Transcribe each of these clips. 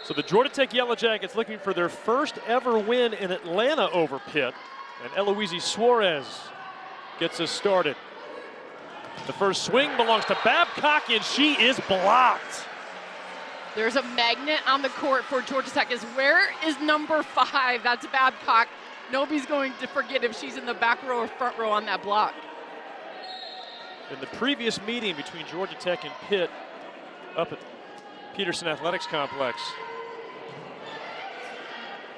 So the Georgia Tech Yellow Jackets looking for their first ever win in Atlanta over Pitt. And Eloise Suarez gets us started. The first swing belongs to Babcock, and she is blocked. There's a magnet on the court for Georgia Tech. Where is number 5? That's Babcock. Nobody's going to forget if she's in the back row or front row on that block. In the previous meeting between Georgia Tech and Pitt up at Peterson Athletics Complex,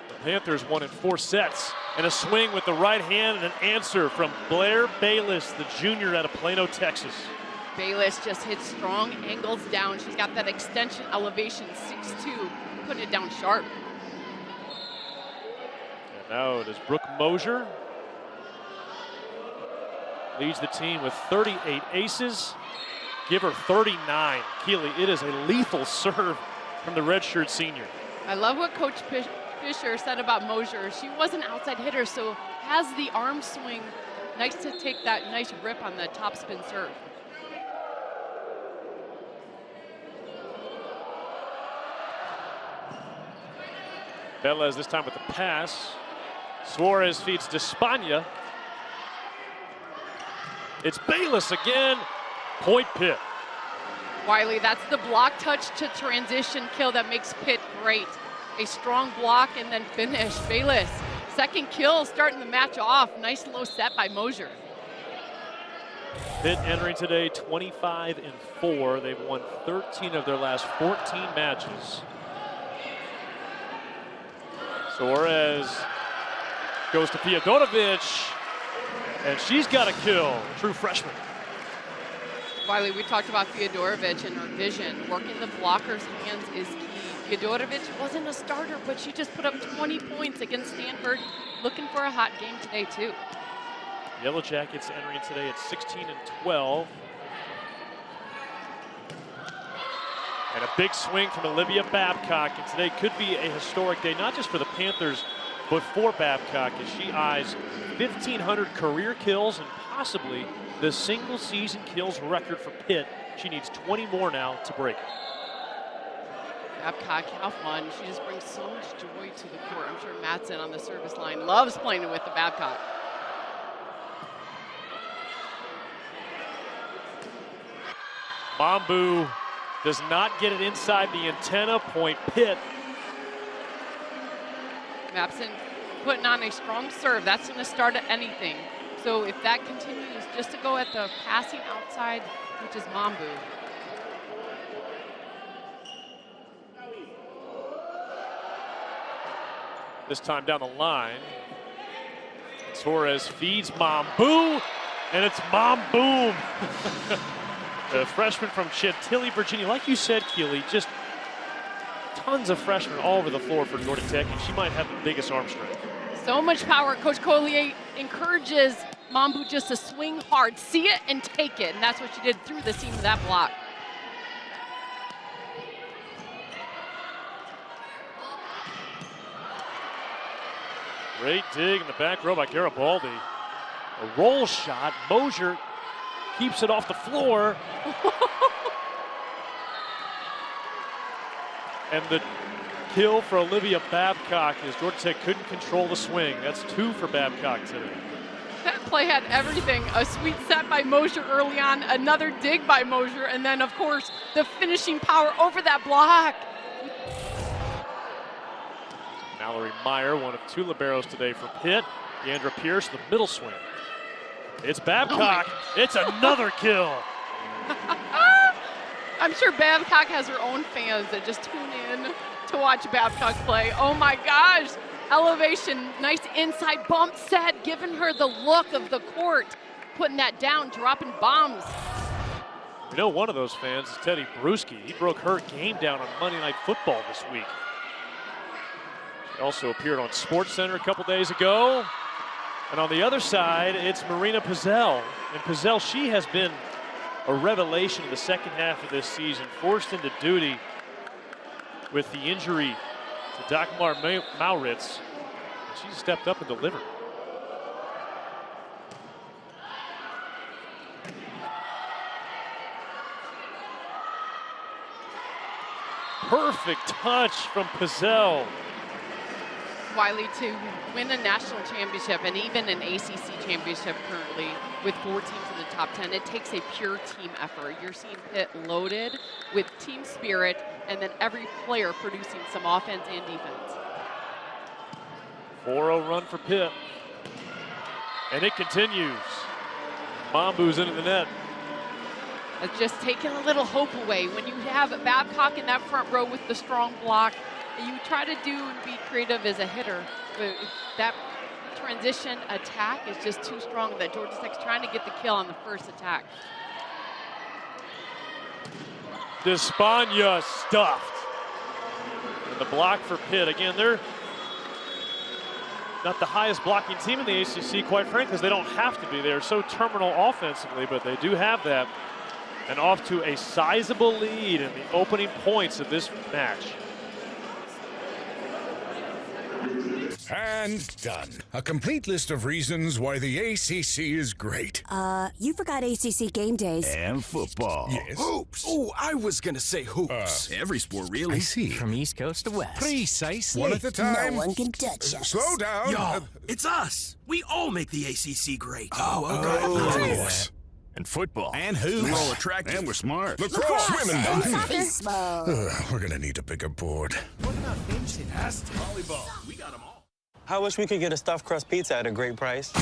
the Panthers won in 4 sets. And a swing with the right hand and an answer from Blair Bayless, the junior out of Plano, Texas. Bayless just hits strong angles down. She's got that extension elevation, 6'2", putting it down sharp. And now it is Brooke Mosier. Leads the team with 38 aces. Give her 39. Keely, it is a lethal serve from the redshirt senior. I love what Coach Fisher said about Mosier. She was an outside hitter, so has the arm swing. Nice to take that nice rip on the top spin serve. Velez this time with the pass. Suarez feeds Despagna. It's Bayless again. Point Pitt. Wiley, that's the block touch to transition kill that makes Pitt great. A strong block and then finish. Bayless, second kill, starting the match off. Nice low set by Mosier. Pitt entering today 25-4. They've won 13 of their last 14 matches. Suarez goes to Fiodorovic, and she's got a kill. True freshman. Wiley, we talked about Fiodorovic and her vision. Working the blocker's hands is key. Fiodorovic wasn't a starter, but she just put up 20 points against Stanford. Looking for a hot game today, too. Yellow Jackets entering today at 16-12. And a big swing from Olivia Babcock. And today could be a historic day, not just for the Panthers, but for Babcock, as she eyes 1,500 career kills and possibly the single season kills record for Pitt. She needs 20 more now to break it. Babcock, how fun. She just brings so much joy to the court. I'm sure Mattson on the service line loves playing with the Babcock. Mambu does not get it inside the antenna. Point Pitt. Mattson putting on a strong serve. That's going to start at anything. So if that continues, just to go at the passing outside, which is Mambu. This time down the line. Torres feeds Mambu, and it's Mamboom. The freshman from Chantilly, Virginia. Like you said, Keely, just tons of freshmen all over the floor for Georgia Tech, and she might have the biggest arm strength. So much power. Coach Collier encourages Mambu just to swing hard, see it and take it, and that's what she did through the seam of that block. Great dig in the back row by Garibaldi. A roll shot. Mosier keeps it off the floor. And the kill for Olivia Babcock as Georgia Tech couldn't control the swing. That's 2 for Babcock today. That play had everything. A sweet set by Mosier early on, another dig by Mosier, and then, of course, the finishing power over that block. Mallory Meyer, one of 2 liberos today for Pitt. Deandra Pierce, the middle swing. It's Babcock. It's another kill. I'm sure Babcock has her own fans that just tune in to watch Babcock play. Oh my gosh. Elevation, nice inside bump set, giving her the look of the court. Putting that down, dropping bombs. You know, one of those fans is Teddy Bruschi. He broke her game down on Monday Night Football this week. She also appeared on SportsCenter a couple days ago. And on the other side, it's Marina Pizzell. And Pizzell, she has been a revelation in the second half of this season, forced into duty with the injury to Dagmar Mauritz. She stepped up and delivered. Perfect touch from Pizzell. Wiley, to win a national championship and even an ACC championship currently with 4 teams in the top 10, it takes a pure team effort. You're seeing Pitt loaded with team spirit and then every player producing some offense and defense. 4-0 run for Pitt. And it continues. Mambu's into the net. It's just taking a little hope away. When you have Babcock in that front row with the strong block, you try to do and be creative as a hitter. But that transition attack is just too strong that Georgia Tech's trying to get the kill on the first attack. Despagna stuffed. And the block for Pitt. Again, they're not the highest blocking team in the ACC, quite frankly, because they don't have to be. They're so terminal offensively, but they do have that. And off to a sizable lead in the opening points of this match. And done. A complete list of reasons why the ACC is great. You forgot ACC game days. And football. Yes. Hoops. Oh, I was gonna say hoops. Every sport, really. I see. From East Coast to West. Precisely. One at a time. No one can touch us. Slow down. Yo, it's us. We all make the ACC great. Yes. And football. And who? We're all attractive. And we're smart. Lacrosse, swimming, and done. baseball. We're gonna need a bigger board. What about fantastic volleyball? We got them all. I wish we could get a stuffed crust pizza at a great price.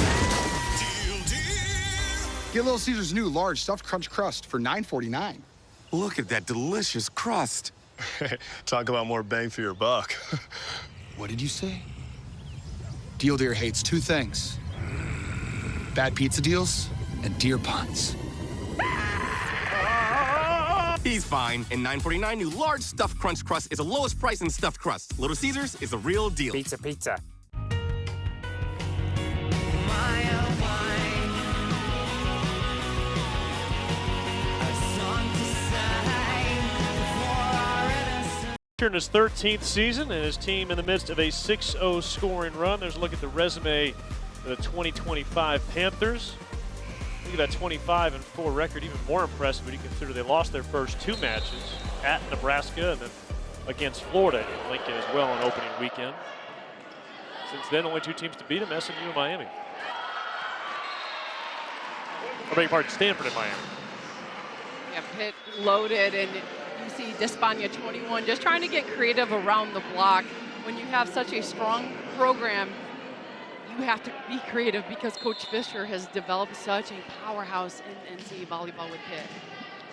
Get Little Caesar's new large stuffed crunch crust for $9.49. Look at that delicious crust. Talk about more bang for your buck. What did you say? Deal Deer hates 2 things: bad pizza deals and deer puns. He's fine. And $9.49 new large stuffed crunch crust is the lowest price in stuffed crust. Little Caesars is a real deal. Pizza, pizza. In his 13th season and his team in the midst of a 6-0 scoring run. There's a look at the resume of the 2025 Panthers. Look at that 25-4 record, even more impressive when you consider they lost their first 2 matches at Nebraska and then against Florida in Lincoln as well on opening weekend. Since then, only 2 teams to beat them, SMU and Miami. I beg your pardon, Stanford and Miami. Yeah, Pitt loaded, and you see Despagna 21 just trying to get creative around the block. When you have such a strong program, you have to be creative because Coach Fisher has developed such a powerhouse in NCAA volleyball with Pitt.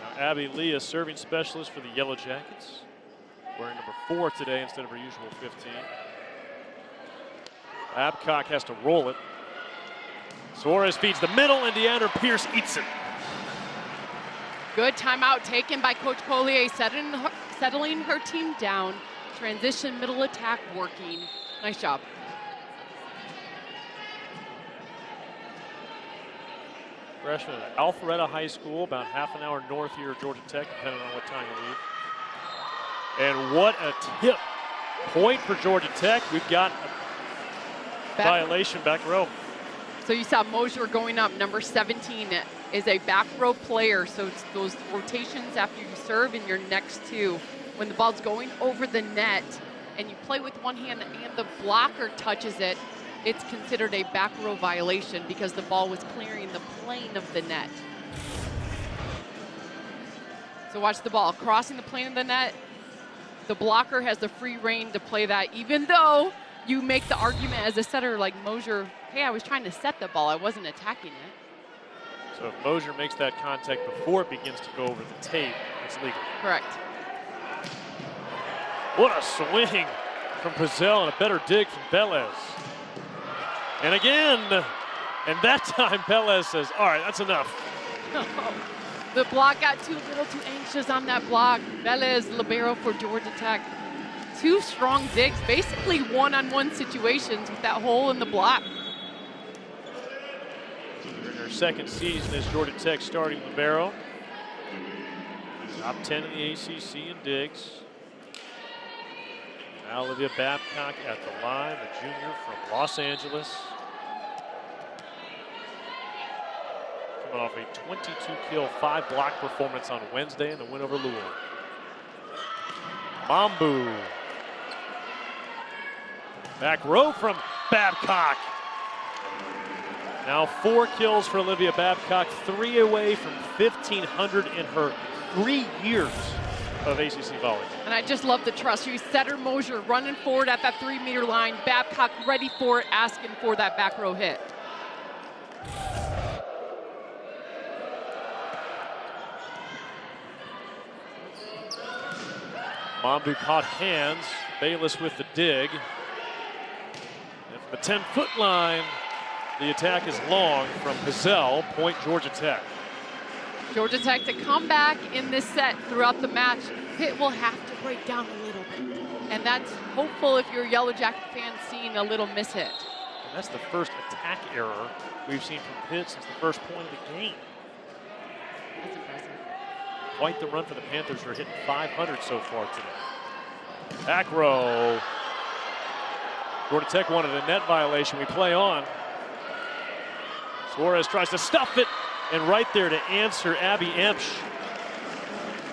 Now, Abby Lee, a serving specialist for the Yellow Jackets, wearing number 4 today instead of her usual 15. Babcock has to roll it. Suarez feeds the middle, and Deandra Pierce eats it. Good timeout taken by Coach Collier, settling her team down. Transition middle attack working. Nice job. Freshman at Alpharetta High School, about half an hour north here at Georgia Tech, depending on what time you leave. And what a tip. Point for Georgia Tech. We've got a violation back row. So you saw Mosier going up, number 17 is a back row player. So it's those rotations after you serve in your next 2. When the ball's going over the net and you play with one hand and the blocker touches it, it's considered a back row violation because the ball was clearing the plane of the net. So watch the ball crossing the plane of the net. The blocker has the free reign to play that, even though you make the argument as a setter like Mosier, hey, I was trying to set the ball, I wasn't attacking it. So if Mosier makes that contact before it begins to go over the tape, it's legal. Correct. What a swing from Pizzell and a better dig from Pelez. And again, and that time Pelez says, all right, that's enough. The block got too little, too anxious on that block. Velez, libero for Georgia Tech. 2 strong digs, basically one-on-one situations with that hole in the block. In her second season as Georgia Tech starting libero. Top 10 in the ACC in digs. Now Olivia Babcock at the line, the junior from Los Angeles. Coming off a 22 kill, 5 block performance on Wednesday in the win over Louisville. Mambu. Back row from Babcock. Now 4 kills for Olivia Babcock, 3 away from 1,500 in her 3 years of ACC volleyball. And I just love the trust. You Setter Mosier running forward at that 3-meter line. Babcock ready for it, asking for that back row hit. Mambu caught hands. Bayless with the dig. And from the 10-foot line, the attack is long from Pizzell, point Georgia Tech. Georgia Tech to come back in this set throughout the match. Pitt will have to break down a little bit. And that's hopeful if you're a Yellow Jacket fan seeing a little mishit. And that's the first attack error we've seen from Pitt since the first point of the game. That's impressive. Quite the run for the Panthers, who are hitting 500 so far today. Back row. Georgia Tech wanted a net violation. We play on. Suarez tries to stuff it, and right there to answer, Abby Emsch.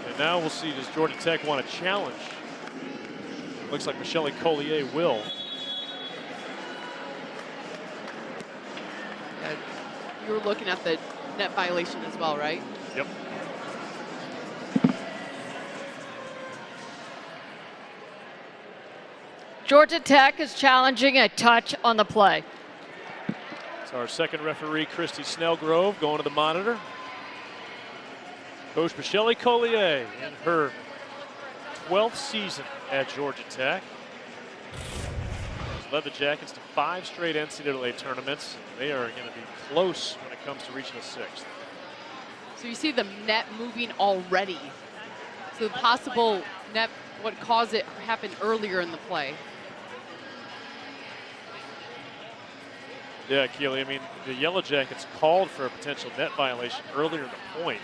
And now we'll see, does Georgia Tech want a challenge? Looks like Michelle Collier will. You were looking at the net violation as well, right? Yep. Georgia Tech is challenging a touch on the play. It's our second referee, Christy Snellgrove, going to the monitor. Coach Michelle Collier in her 12th season at Georgia Tech. She's led the Jackets to 5 straight NCAA tournaments. They are going to be close when it comes to reaching a 6th. So you see the net moving already. So the possible net, what caused it happened earlier in the play. Yeah, Keely, I mean, the Yellow Jackets called for a potential net violation earlier in the point.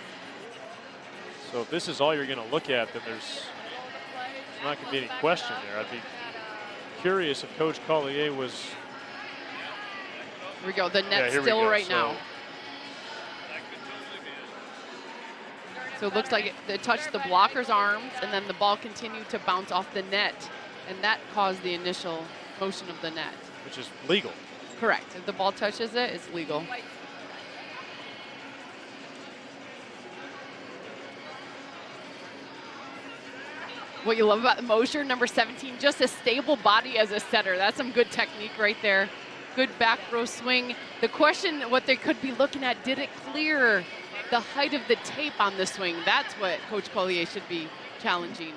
So if this is all you're going to look at, then there's not going to be any question there. I'd be curious if Coach Collier was... Here we go, the net's yeah, still right so now. So it looks like it touched the blocker's arms, and then the ball continued to bounce off the net, and that caused the initial motion of the net. Which is legal. Correct. If the ball touches it, it's legal. What you love about Mosier, number 17, just a stable body as a setter. That's some good technique right there. Good back row swing. The question, what they could be looking at, did it clear the height of the tape on the swing? That's what Coach Collier should be challenging.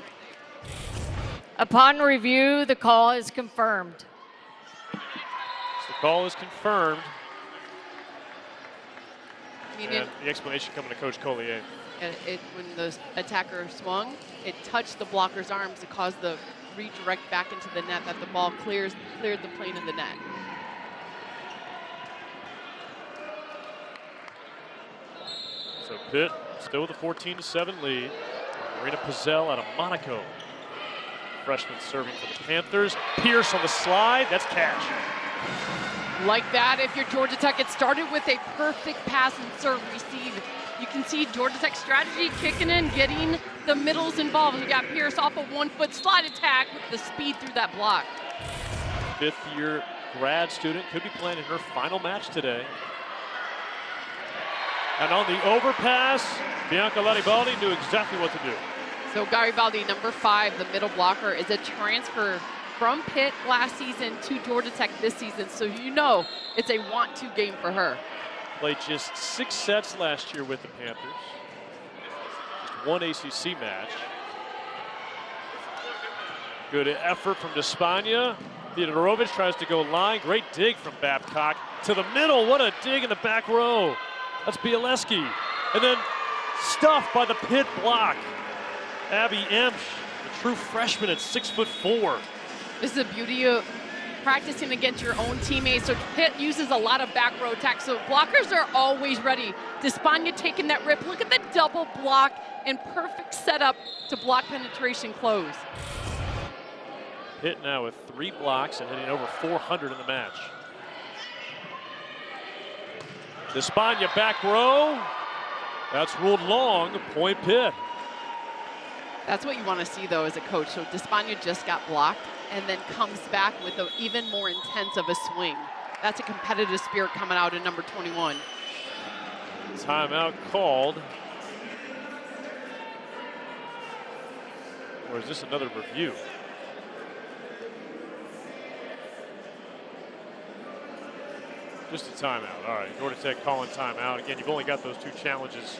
Upon review, the call is confirmed. So the call is confirmed. And the explanation coming to Coach Collier. When the attacker swung, it touched the blocker's arms to cause the redirect back into the net, that the ball cleared the plane of the net. So Pitt still with a 14-7 lead. Marina Pizzell out of Monaco. Freshman serving for the Panthers. Pierce on the slide, that's catch. Like that, if you're Georgia Tech, it started with a perfect pass and serve receive. You can see Georgia Tech's strategy kicking in, getting the middles involved. We got Pierce off a 1-foot slide attack with the speed through that block. 5th-year grad student could be playing in her final match today. And on the overpass, Bianca Garibaldi knew exactly what to do. So Garibaldi, number 5, the middle blocker, is a transfer from Pitt last season to Georgia Tech this season. So you know it's a want-to game for her. Played just 6 sets last year with the Panthers. Just 1 ACC match. Good effort from Despania. Theodorovich tries to go line. Great dig from Babcock to the middle. What a dig in the back row. That's Bialeski. And then stuffed by the Pitt block. Abby Emsch, the true freshman at 6'4". This is the beauty of practicing against your own teammates. So Pitt uses a lot of back row attack. So blockers are always ready. Despania taking that rip. Look at the double block and perfect setup to block penetration close. Pitt now with 3 blocks and hitting over 400 in the match. Despania back row. That's ruled long, point Pitt. That's what you want to see, though, as a coach. So Despaigne just got blocked and then comes back with an even more intense of a swing. That's a competitive spirit coming out in number 21. Timeout called. Or is this another review? Just a timeout. All right, Georgia Tech calling timeout. Again, you've only got those 2 challenges.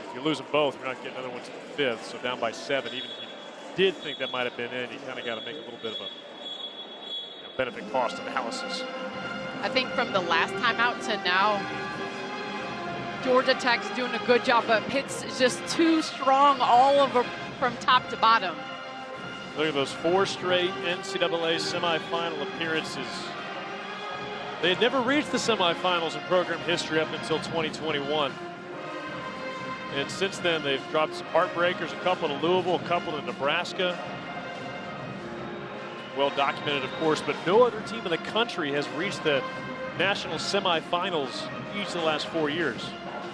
If you lose them both, you're not getting another one to the 5th, so down by 7. Even if you did think that might have been in, you kind of got to make a little bit of a benefit cost analysis. I think from the last timeout to now, Georgia Tech's doing a good job, but Pitt's just too strong all over from top to bottom. Look at those 4 straight NCAA semifinal appearances. They had never reached the semifinals in program history up until 2021. And since then, they've dropped some heartbreakers, a couple to Louisville, a couple to Nebraska. Well documented, of course, but no other team in the country has reached the national semifinals each of the last 4 years.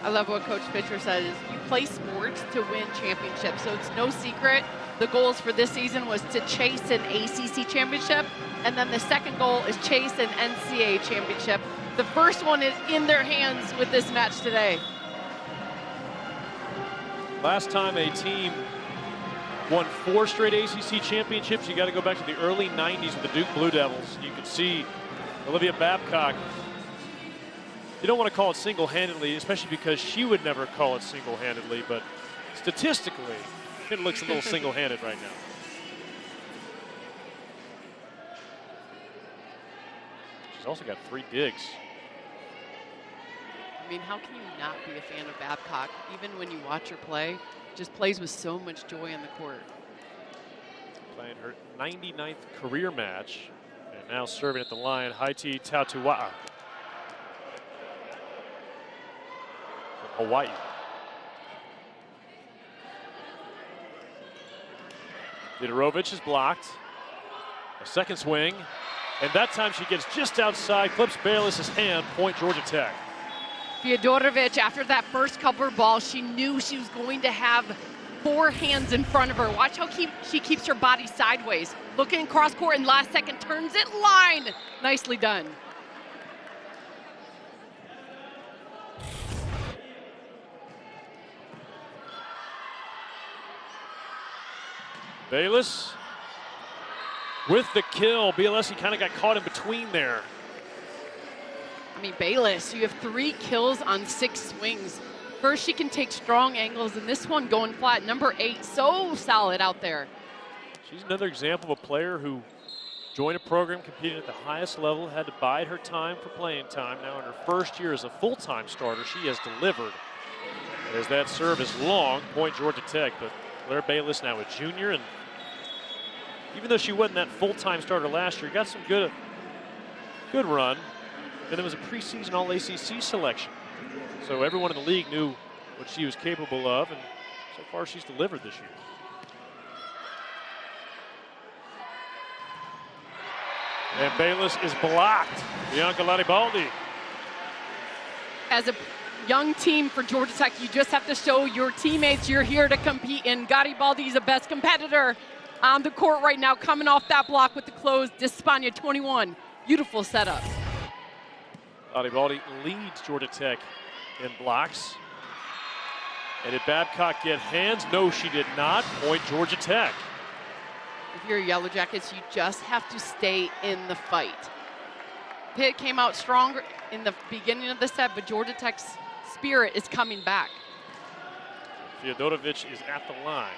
I love what Coach Fisher says. You play sports to win championships, so it's no secret. The goals for this season was to chase an ACC championship, and then the second goal is chase an NCAA championship. The first one is in their hands with this match today. Last time a team won 4 straight ACC championships, you got to go back to the early 90s with the Duke Blue Devils. You can see Olivia Babcock. You don't want to call it single-handedly, especially because she would never call it single-handedly, but statistically, it looks a little single-handed right now. She's also got 3 digs. I mean, how can you not be a fan of Babcock? Even when you watch her play, just plays with so much joy on the court. Playing her 99th career match, and now serving at the line, Haiti Tautua'a from Hawaii. Vidorovich is blocked. A second swing, and that time she gets just outside, clips Bayless's hand, point Georgia Tech. Fyodorovic, after that first cover ball, she knew she was going to have 4 hands in front of her. Watch how she keeps her body sideways. Looking cross court, and last second turns it line. Nicely done. Bayless with the kill. BLSE kind of got caught in between there. I mean, Bayless, you have 3 kills on 6 swings. First, she can take strong angles, and this one going flat. Number 8, so solid out there. She's another example of a player who joined a program competing at the highest level, had to bide her time for playing time. Now in her first year as a full-time starter, she has delivered. As that serve is long, point Georgia Tech, but Blair Bayless now a junior, and even though she wasn't that full-time starter last year, got some good run. And it was a preseason All-ACC selection. So everyone in the league knew what she was capable of, and so far she's delivered this year. And Bayless is blocked. Bianca Latibaldi. As a young team for Georgia Tech, you just have to show your teammates you're here to compete, and Garibaldi is the best competitor on the court right now, coming off that block with the close. Despaigne 21. Beautiful setup. Latibaldi leads Georgia Tech in blocks. And did Babcock get hands? No, she did not. Point Georgia Tech. If you're Yellow Jackets, you just have to stay in the fight. Pitt came out stronger in the beginning of the set, but Georgia Tech's spirit is coming back. Fyodorovic is at the line.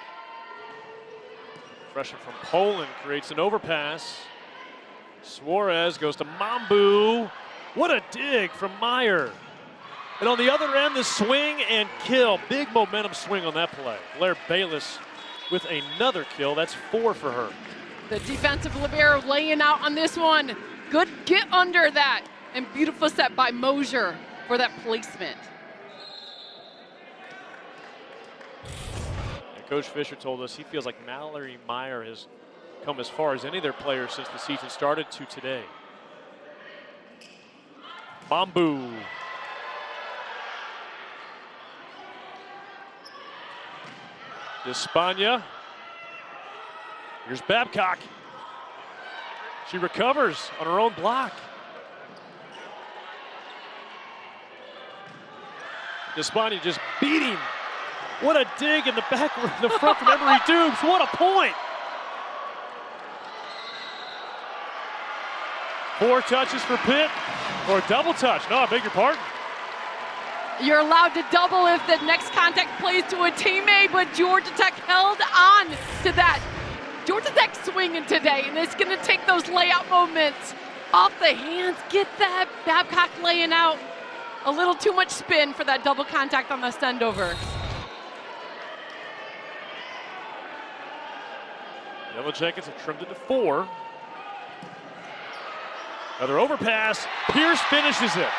Freshman from Poland creates an overpass. Suarez goes to Mambu. What a dig from Meyer. And on the other end, the swing and kill. Big momentum swing on that play. Blair Bayless with another kill. That's 4 for her. The defensive libero laying out on this one. Good get under that. And beautiful set by Mosier for that placement. And Coach Fisher told us he feels like Mallory Meyer has come as far as any of their players since the season started to today. Mambu. Despagna. Here's Babcock. She recovers on her own block. Despagna just beating. What a dig in the back, the front from Emery Dubes. What a point. 4 touches for Pitt, or double touch. No, I beg your pardon. You're allowed to double if the next contact plays to a teammate, but Georgia Tech held on to that. Georgia Tech swinging today, and it's going to take those layout moments off the hands. Get that Babcock laying out. A little too much spin for that double contact on the send over. Yellow Jackets have trimmed it to 4. Another overpass. Pierce finishes it.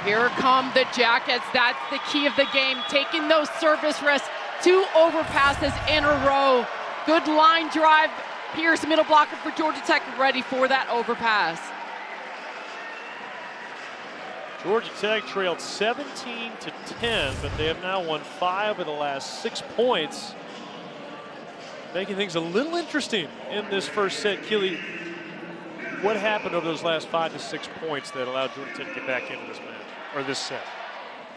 Here come the Jackets. That's the key of the game. Taking those service rests. 2 overpasses in a row. Good line drive. Pierce, middle blocker for Georgia Tech, ready for that overpass. Georgia Tech trailed 17-10, but they have now won 5 of the last 6 points, making things a little interesting in this first set. Keely, what happened over those last 5 to 6 points that allowed Georgia Tech to get back into this match, or this set?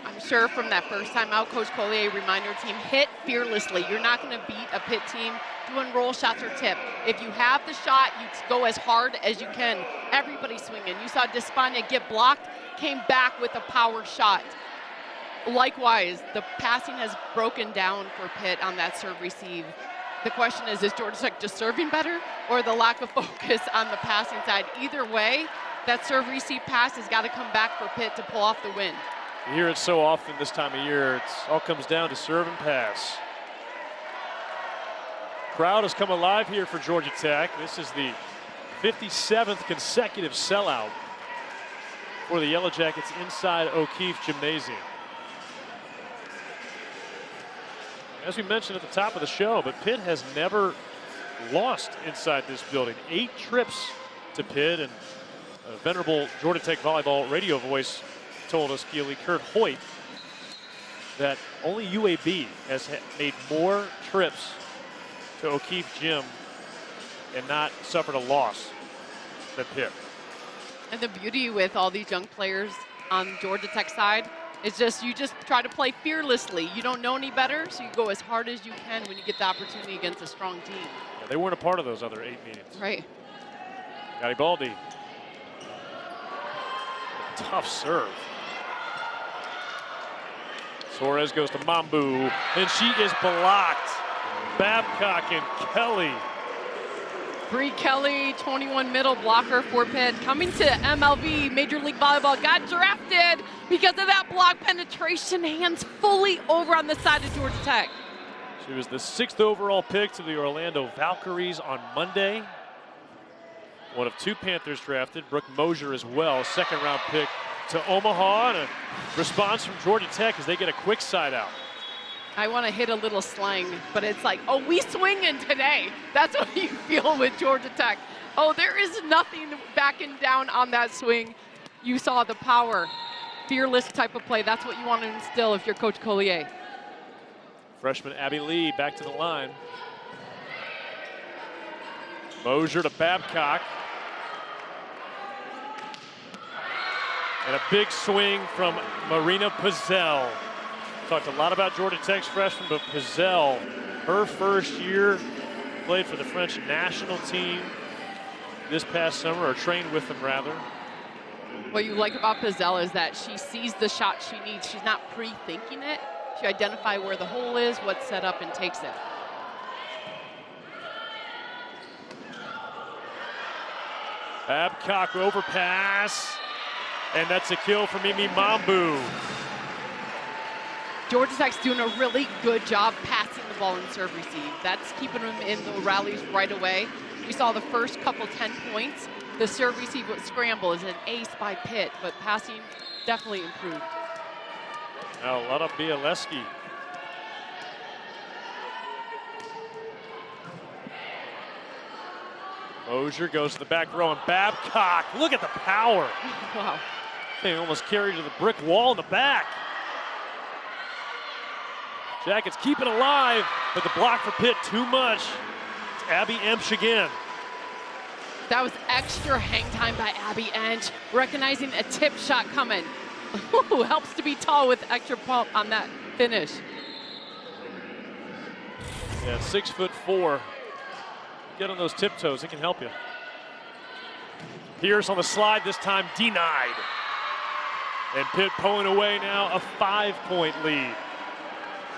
I'm sure from that first time out, Coach Collier reminded her team, hit fearlessly. You're not going to beat a Pitt team doing roll shots or tip. If you have the shot, you go as hard as you can. Everybody's swinging. You saw Despagna get blocked, came back with a power shot. Likewise, the passing has broken down for Pitt on that serve receive. The question is Georgia Tech just serving better, or the lack of focus on the passing side? Either way, that serve receive pass has got to come back for Pitt to pull off the win. You hear it so often this time of year. It all comes down to serve and pass. Crowd has come alive here for Georgia Tech. This is the 57th consecutive sellout for the Yellow Jackets inside O'Keefe Gymnasium. As we mentioned at the top of the show, but Pitt has never lost inside this building. 8 trips to Pitt, and a venerable Georgia Tech volleyball radio voice told us, Keely, Kurt Hoyt, that only UAB has made more trips to O'Keefe Gym and not suffered a loss than Pitt. And the beauty with all these young players on Georgia Tech side is you just try to play fearlessly. You don't know any better, so you go as hard as you can when you get the opportunity against a strong team. Yeah, they weren't a part of those other 8 meetings. Right. Garibaldi. Tough serve. Suarez goes to Mambu, and she is blocked. Babcock and Kelly. Bree Kelly, 21 middle blocker for Pitt, coming to MLB, Major League Volleyball, got drafted because of that block penetration, hands fully over on the side of Georgia Tech. She was the 6th overall pick to the Orlando Valkyries on Monday. One of 2 Panthers drafted, Brooke Mosier as well, 2nd round pick to Omaha, and a response from Georgia Tech as they get a quick side out. I want to hit a little slang, but it's like, oh, we swinging today. That's what you feel with Georgia Tech. Oh, there is nothing backing down on that swing. You saw the power, fearless type of play. That's what you want to instill if you're Coach Collier. Freshman Abby Lee back to the line. Mosier to Babcock. And a big swing from Marina Pizzell. Talked a lot about Georgia Tech's freshman, but Pizzell, her first year, played for the French national team this past summer, or trained with them rather. What you like about Pizzell is that she sees the shot she needs. She's not pre-thinking it. She identifies where the hole is, what's set up, and takes it. Babcock overpass, and that's a kill for Mimi Mambu. Georgia Tech's doing a really good job passing the ball and serve receive. That's keeping them in the rallies right away. We saw the first couple 10 points. The serve receive scramble is an ace by Pitt, but passing definitely improved. Now Lana Bialeski. Mosier goes to the back row, and Babcock, look at the power. Wow. They almost carried to the brick wall in the back. Jackets keep it alive, but the block for Pitt too much. It's Abby Emsch again. That was extra hang time by Abby Emsch, recognizing a tip shot coming. Ooh, helps to be tall with extra pump on that finish. Yeah, 6'4". Get on those tiptoes, it can help you. Pierce on the slide, this time denied. And Pitt pulling away now, a 5-point lead.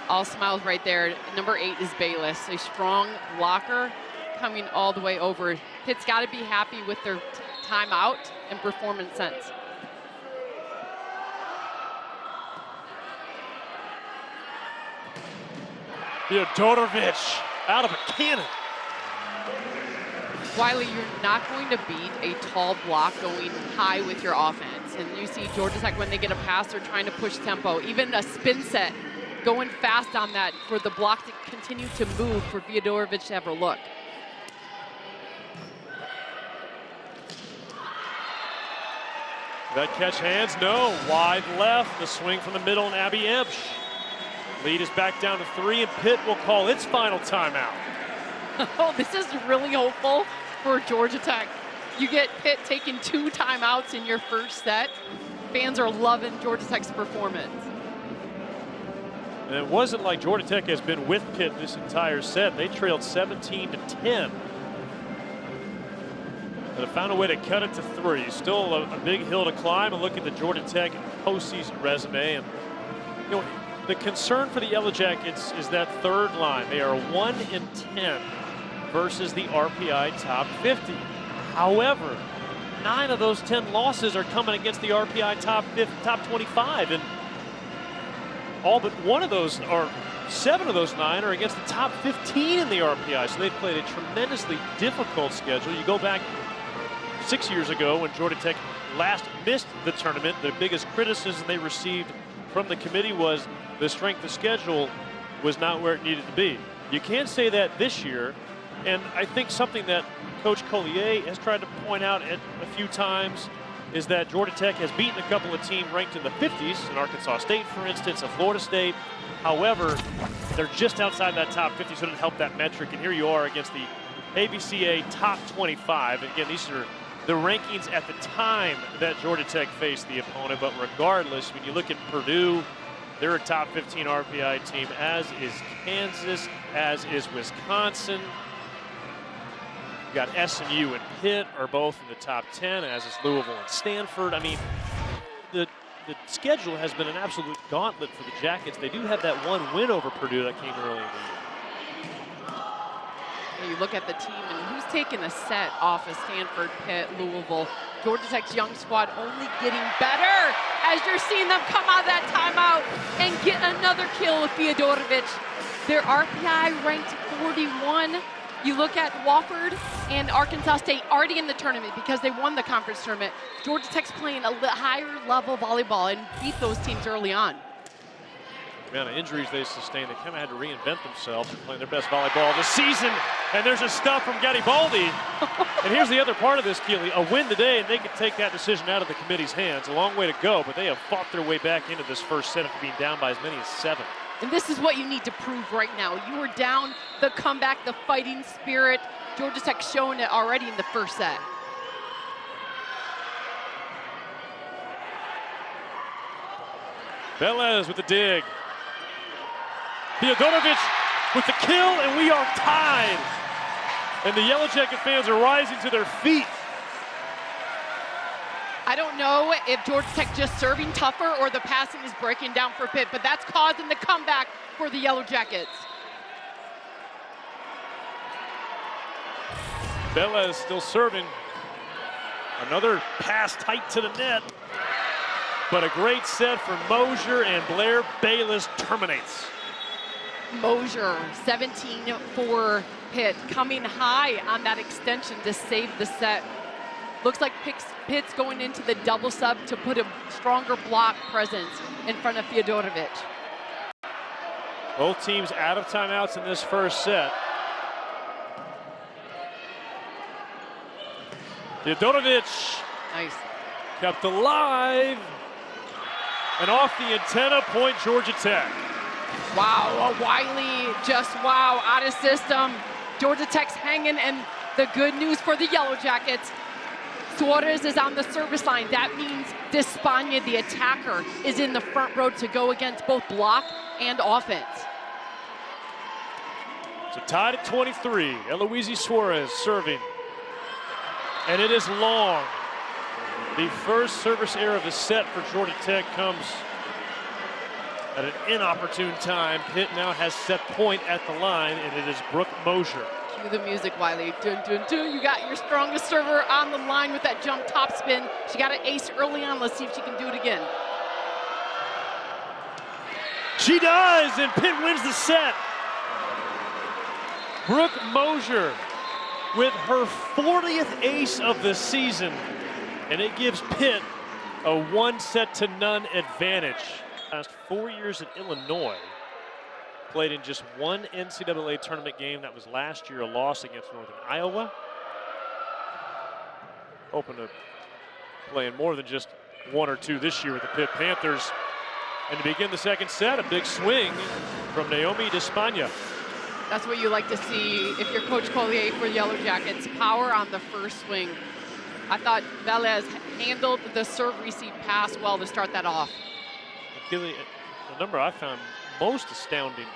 All smiles right there. Number 8 is Bayless, a strong blocker coming all the way over. Pitt's got to be happy with their timeout and performance sense. Theodorovich out of a cannon. Wiley, you're not going to beat a tall block going high with your offense. And you see Georgia Tech, when they get a pass, they're trying to push tempo. Even a spin set, going fast on that for the block to continue to move for Theodorovich to have a look. That catch hands, no. Wide left, the swing from the middle, and Abby Emsch. Lead is back down to 3, and Pitt will call its final timeout. Oh, this is really hopeful for Georgia Tech. You get Pitt taking 2 timeouts in your first set. Fans are loving Georgia Tech's performance. And it wasn't like Georgia Tech has been with Pitt this entire set. They trailed 17-10. But have found a way to cut it to 3. Still a big hill to climb, and look at the Georgia Tech postseason resume. And you know, the concern for the Yellow Jackets is that third line. They are 1-10 versus the RPI top 50. However, 9 of those 10 losses are coming against the RPI top 25, and all but 1 of those, or 7 of those 9, are against the top 15 in the RPI. So they've played a tremendously difficult schedule. You go back 6 years ago when Georgia Tech last missed the tournament, the biggest criticism they received from the committee was the strength of schedule was not where it needed to be. You can't say that this year, and I think something that Coach Collier has tried to point out a few times is that Georgia Tech has beaten a couple of teams ranked in the 50s, in Arkansas State, for instance, and Florida State. However, they're just outside that top 50, so it didn't help that metric. And here you are against the ABCA top 25. And again, these are the rankings at the time that Georgia Tech faced the opponent. But regardless, when you look at Purdue, they're a top 15 RPI team, as is Kansas, as is Wisconsin. You got SMU and Pitt are both in the top 10, as is Louisville and Stanford. I mean, the schedule has been an absolute gauntlet for the Jackets. They do have that 1 win over Purdue that came early in the year. You look at the team and who's taking a set off of Stanford, Pitt, Louisville. Georgia Tech's young squad only getting better as you're seeing them come out of that timeout and get another kill with Theodorovich. Their RPI ranked 41. You look at Wofford and Arkansas State already in the tournament because they won the conference tournament. Georgia Tech's playing a higher level volleyball and beat those teams early on. The amount of injuries they sustained, they kind of had to reinvent themselves and playing their best volleyball this season. And there's a stop from Garibaldi. And here's the other part of this, Keely. A win today, and they could take that decision out of the committee's hands. A long way to go, but they have fought their way back into this first set after being down by as many as 7. And this is what you need to prove right now. You were down, the comeback, the fighting spirit. Georgia Tech showing it already in the first set. Velez with the dig. Theodorovich with the kill, and we are tied. And the Yellow Jacket fans are rising to their feet. I don't know if Georgia Tech just serving tougher or the passing is breaking down for Pitt, but that's causing the comeback for the Yellow Jackets. Velez still serving. Another pass tight to the net. But a great set for Mosier, and Blair Bayless terminates. Mosier, 17 for Pitt, coming high on that extension to save the set. Looks like Pitt's going into the double sub to put a stronger block presence in front of Theodorovich. Both teams out of timeouts in this first set. Theodorovich Nice. kept alive. And off the antenna, point Georgia Tech. Wow, Wiley just wow, out of system. Georgia Tech's hanging, and the good news for the Yellow Jackets, Suarez is on the service line. That means Despaigne, the attacker, is in the front row to go against both block and offense. So tied at 23, Eloise Suarez serving. And it is long. The first service error of the set for Georgia Tech comes at an inopportune time. Pitt now has set point at the line, and it is Brooke Mosier. Cue the music, Wiley. Dun, dun, dun. You got your strongest server on the line with that jump top spin. She got an ace early on. Let's see if she can do it again. She does, and Pitt wins the set. Brooke Mosier with her 40th ace of the season, and it gives Pitt a 1-0 advantage. Last 4 years at Illinois, played in just one NCAA tournament game. That was last year, a loss against Northern Iowa. Hoping to play in more than just one or two this year with the Pitt Panthers. And to begin the second set, a big swing from Naomi Despaigne. That's what you like to see if you're Coach Collier for Yellow Jackets. Power on the first swing. I thought Velez handled the serve receive pass well to start that off. The number I found most astounding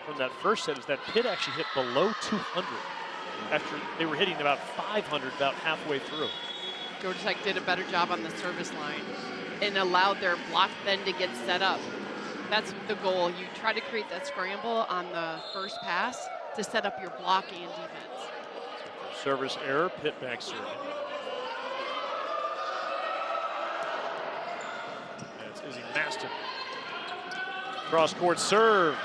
from that first set is that Pitt actually hit below 200 after they were hitting about 500 about halfway through. Georgia Tech did a better job on the service line and allowed their block then to get set up. That's the goal. You try to create that scramble on the first pass to set up your block and defense. Service error, Pitt back serving. That's Izzy Maston. Cross-court serve.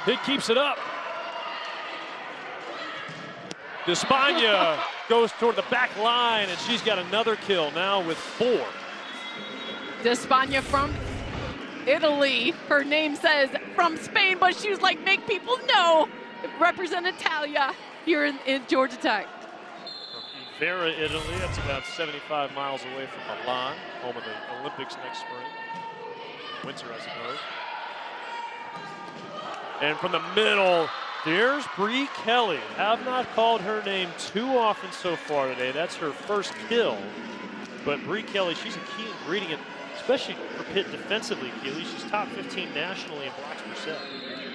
Pitt keeps it up. Despaigne goes toward the back line, and she's got another kill now with 4. Despaigne from Italy. Her name says from Spain, but she was like, make people know. Represent Italia here in Georgia Tech. From Ivrea, Italy. That's about 75 miles away from Milan, home of the Olympics next spring. Winter, I suppose. And from the middle, there's Bree Kelly. Have not called her name too often so far today. That's her first kill. But Bree Kelly, she's a key ingredient, especially for Pitt defensively, Keely. She's top 15 nationally in blocks per set.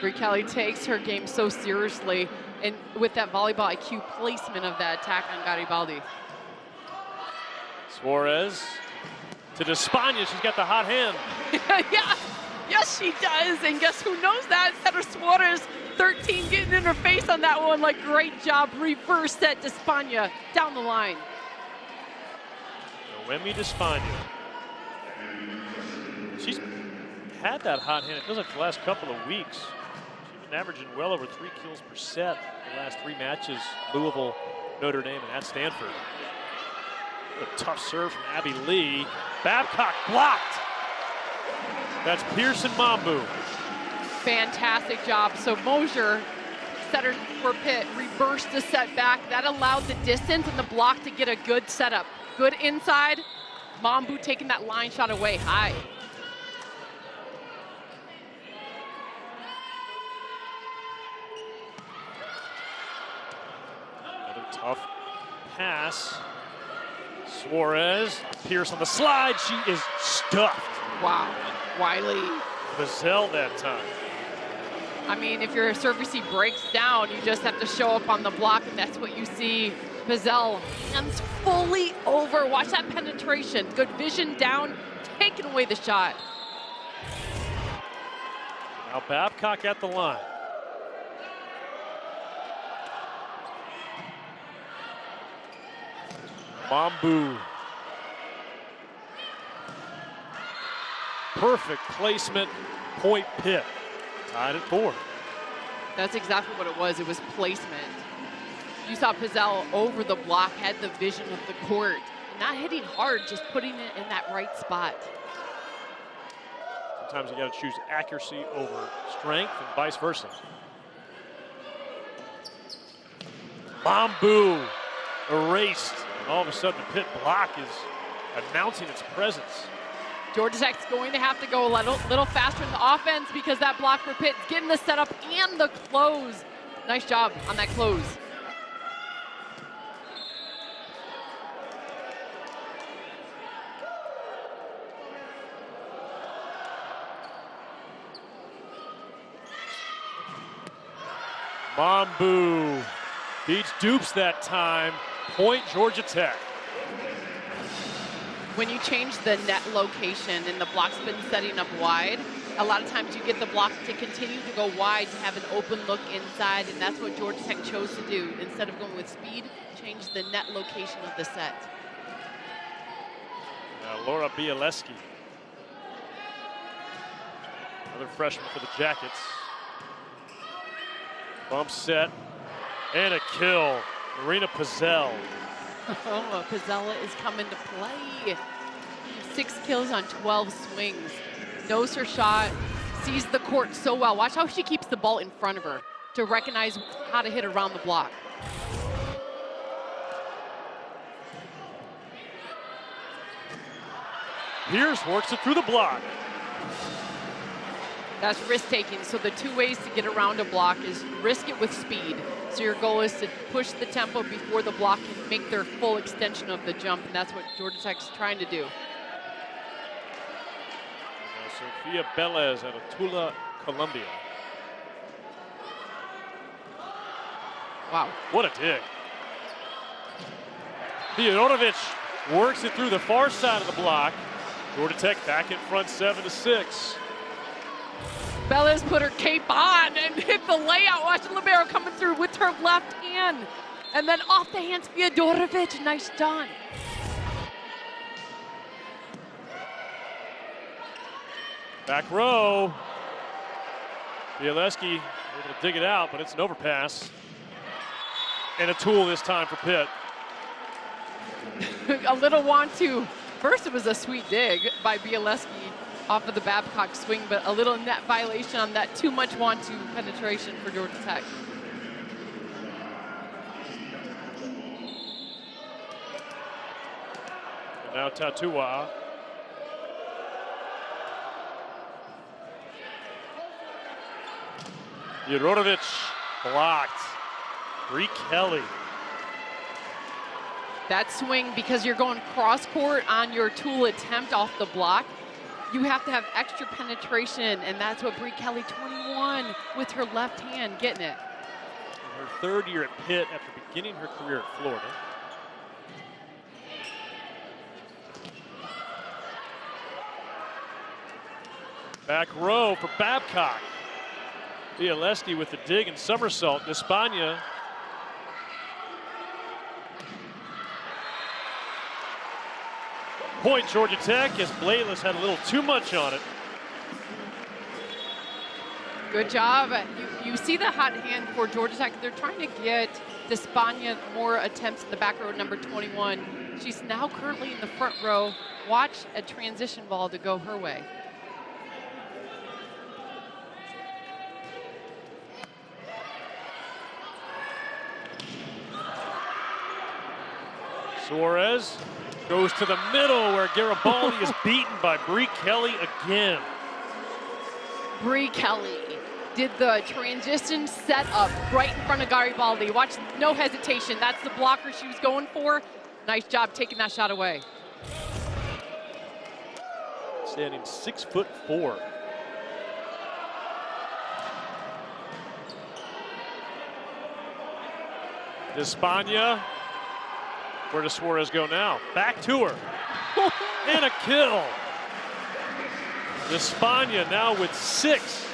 Bree Kelly takes her game so seriously, and with that volleyball IQ placement of that attack on Garibaldi. Suarez to Despaigne. She's got the hot hand. Yeah, yes she does. And guess who knows that? Center Suarez, 13 getting in her face on that one. Like, great job. Reverse set Despaigne down the line. Noemi Despaigne. She's had that hot hand, it feels like the last couple of weeks. She's been averaging well over 3 kills per set in the last 3 matches. Louisville, Notre Dame, and at Stanford. A tough serve from Abby Lee. Babcock blocked. That's Pearson Mambu. Fantastic job. So Mosier, setter for Pitt, reversed the set back. That allowed the distance and the block to get a good setup. Good inside. Mambu taking that line shot away high. Another tough pass. Suarez, Pierce on the slide. She is stuffed. Wow, Wiley. Bazell that time. I mean, if your serve receive breaks down, you just have to show up on the block, and that's what you see. Bazell, hands fully over. Watch that penetration. Good vision down, taking away the shot. Now Babcock at the line. Mambu. Perfect placement, point Pitt. Tied at 4. That's exactly what it was. It was placement. You saw Pizzell over the block, had the vision of the court. Not hitting hard, just putting it in that right spot. Sometimes you got to choose accuracy over strength and vice versa. Mambu erased. All of a sudden, the Pitt block is announcing its presence. Georgia Tech's going to have to go a little faster in the offense because that block for Pitt is getting the setup and the close. Nice job on that close. Mambu beats Dupes that time. Point Georgia Tech. When you change the net location and the block's been setting up wide, a lot of times you get the block to continue to go wide to have an open look inside, and that's what Georgia Tech chose to do. Instead of going with speed, change the net location of the set. Now Laura Bialeski, another freshman for the Jackets. Bump set and a kill. Marina Pizzell. Oh, Pizzella is coming to play. 6 kills on 12 swings. Knows her shot, sees the court so well. Watch how she keeps the ball in front of her to recognize how to hit around the block. Pierce works it through the block. That's risk-taking. So the 2 ways to get around a block is risk it with speed. So your goal is to push the tempo before the block can make their full extension of the jump, and that's what Georgia Tech's trying to do. Sofia Belez out of Tula, Colombia. Wow. What a dig. Theodorovich works it through the far side of the block. Georgia Tech back in front 7-6. Belez put her cape on and hit the layout. Watch the libero coming through with her left hand. And then off the hands, Theodorovich. Nice done. Back row. Bialeski able to dig it out, but it's an overpass. And a tool this time for Pitt. A little want to. First, it was a sweet dig by Bialeski off of the Babcock swing, but a little net violation on that too much want to penetration for Georgia Tech. And now Tatua. Theodorovich blocked. Bree Kelly. That swing, because you're going cross court on your tool attempt off the block, you have to have extra penetration, and that's what Bree Kelly, 21, with her left hand, getting it. In her 3rd year at Pitt after beginning her career at Florida. Back row for Babcock. Bialeski with the dig and somersault. Despagna. Point Georgia Tech as Blayless had a little too much on it. Good job. You see the hot hand for Georgia Tech. They're trying to get Despagna more attempts in the back row, number 21. She's now currently in the front row. Watch a transition ball to go her way. Suarez goes to the middle where Garibaldi is beaten by Bree Kelly again. Bree Kelly did the transition set up right in front of Garibaldi. Watch, no hesitation. That's the blocker she was going for. Nice job taking that shot away. Standing 6'4". Despagna. Where does Suarez go now? Back to her. And a kill. Despagna now with 6,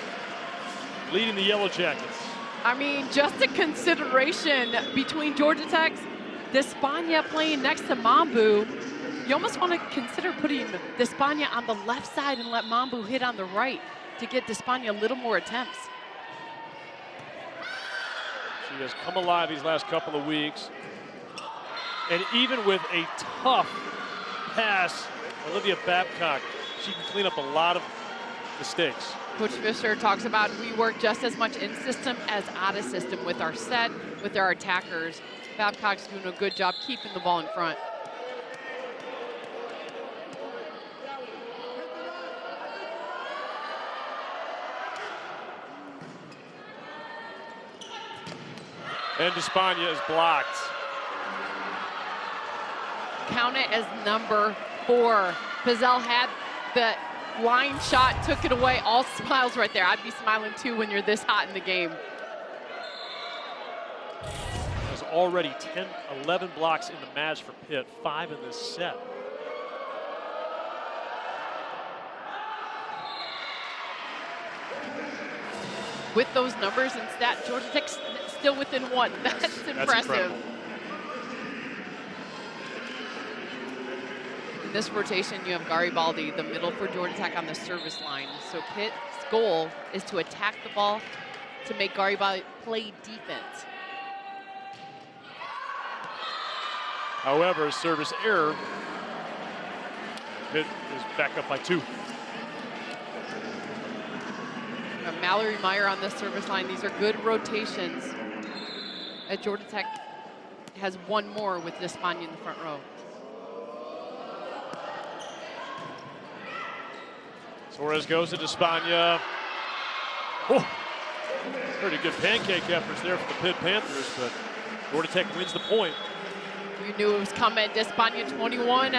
leading the Yellow Jackets. I mean, just a consideration between Georgia Tech's Despagna playing next to Mambu. You almost want to consider putting Despagna on the left side and let Mambu hit on the right to get Despagna a little more attempts. She has come alive these last couple of weeks. And even with a tough pass, Olivia Babcock, she can clean up a lot of mistakes. Coach Fisher talks about we work just as much in system as out of system with our set, with our attackers. Babcock's doing a good job keeping the ball in front. And Despaigne is blocked. Count it as number 4. Pizzell had the line shot, took it away. All smiles right there. I'd be smiling too when you're this hot in the game. There's already 11 blocks in the match for Pitt, 5 in this set. With those numbers and stat, Georgia Tech's still within 1. That's impressive. Incredible. In this rotation, you have Garibaldi, the middle for Georgia Tech on the service line. So Pitt's goal is to attack the ball to make Garibaldi play defense. However, service error. Pitt is back up by 2. Mallory Meyer on the service line. These are good rotations. Georgia Tech has one more with Despaigne in the front row. Suarez goes to Despaigne. Oh, pretty good pancake efforts there for the Pitt Panthers, but Georgia Tech wins the point. You knew it was coming. Despaigne 21.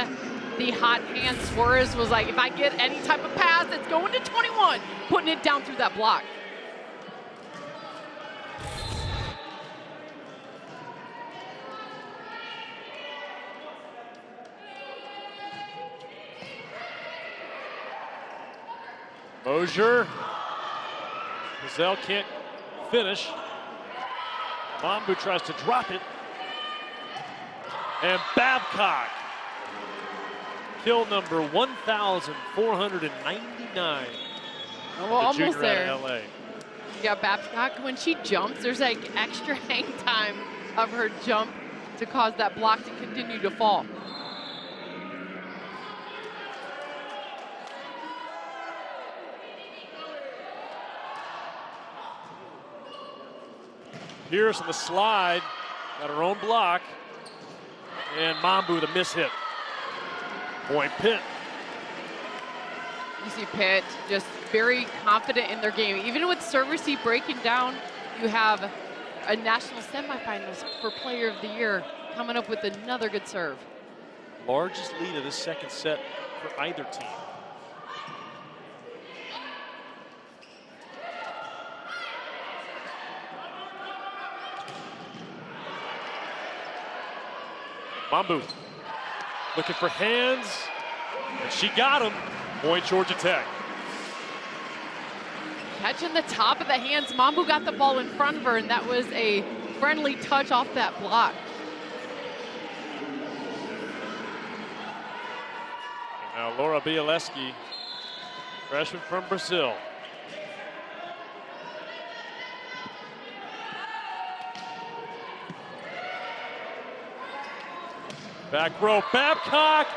The hot hand. Suarez was like, if I get any type of pass, it's going to 21. Putting it down through that block. Mosier. Pizzell can't finish. Mambu tries to drop it. And Babcock. Kill number 1,499. Well, almost there. Out of LA. Yeah, Babcock, when she jumps, there's like extra hang time of her jump to cause that block to continue to fall. Pierce on the slide, got her own block. And Mambu, the miss hit. Point Pitt. You see Pitt just very confident in their game. Even with service breaking down, you have a national semifinals for Player of the Year coming up with another good serve. Largest lead of this second set for either team. Mambu looking for hands, and she got him. Point Georgia Tech. Catching the top of the hands. Mambu got the ball in front of her, and that was a friendly touch off that block. And now Laura Bialeski, freshman from Brazil. Back row, Babcock,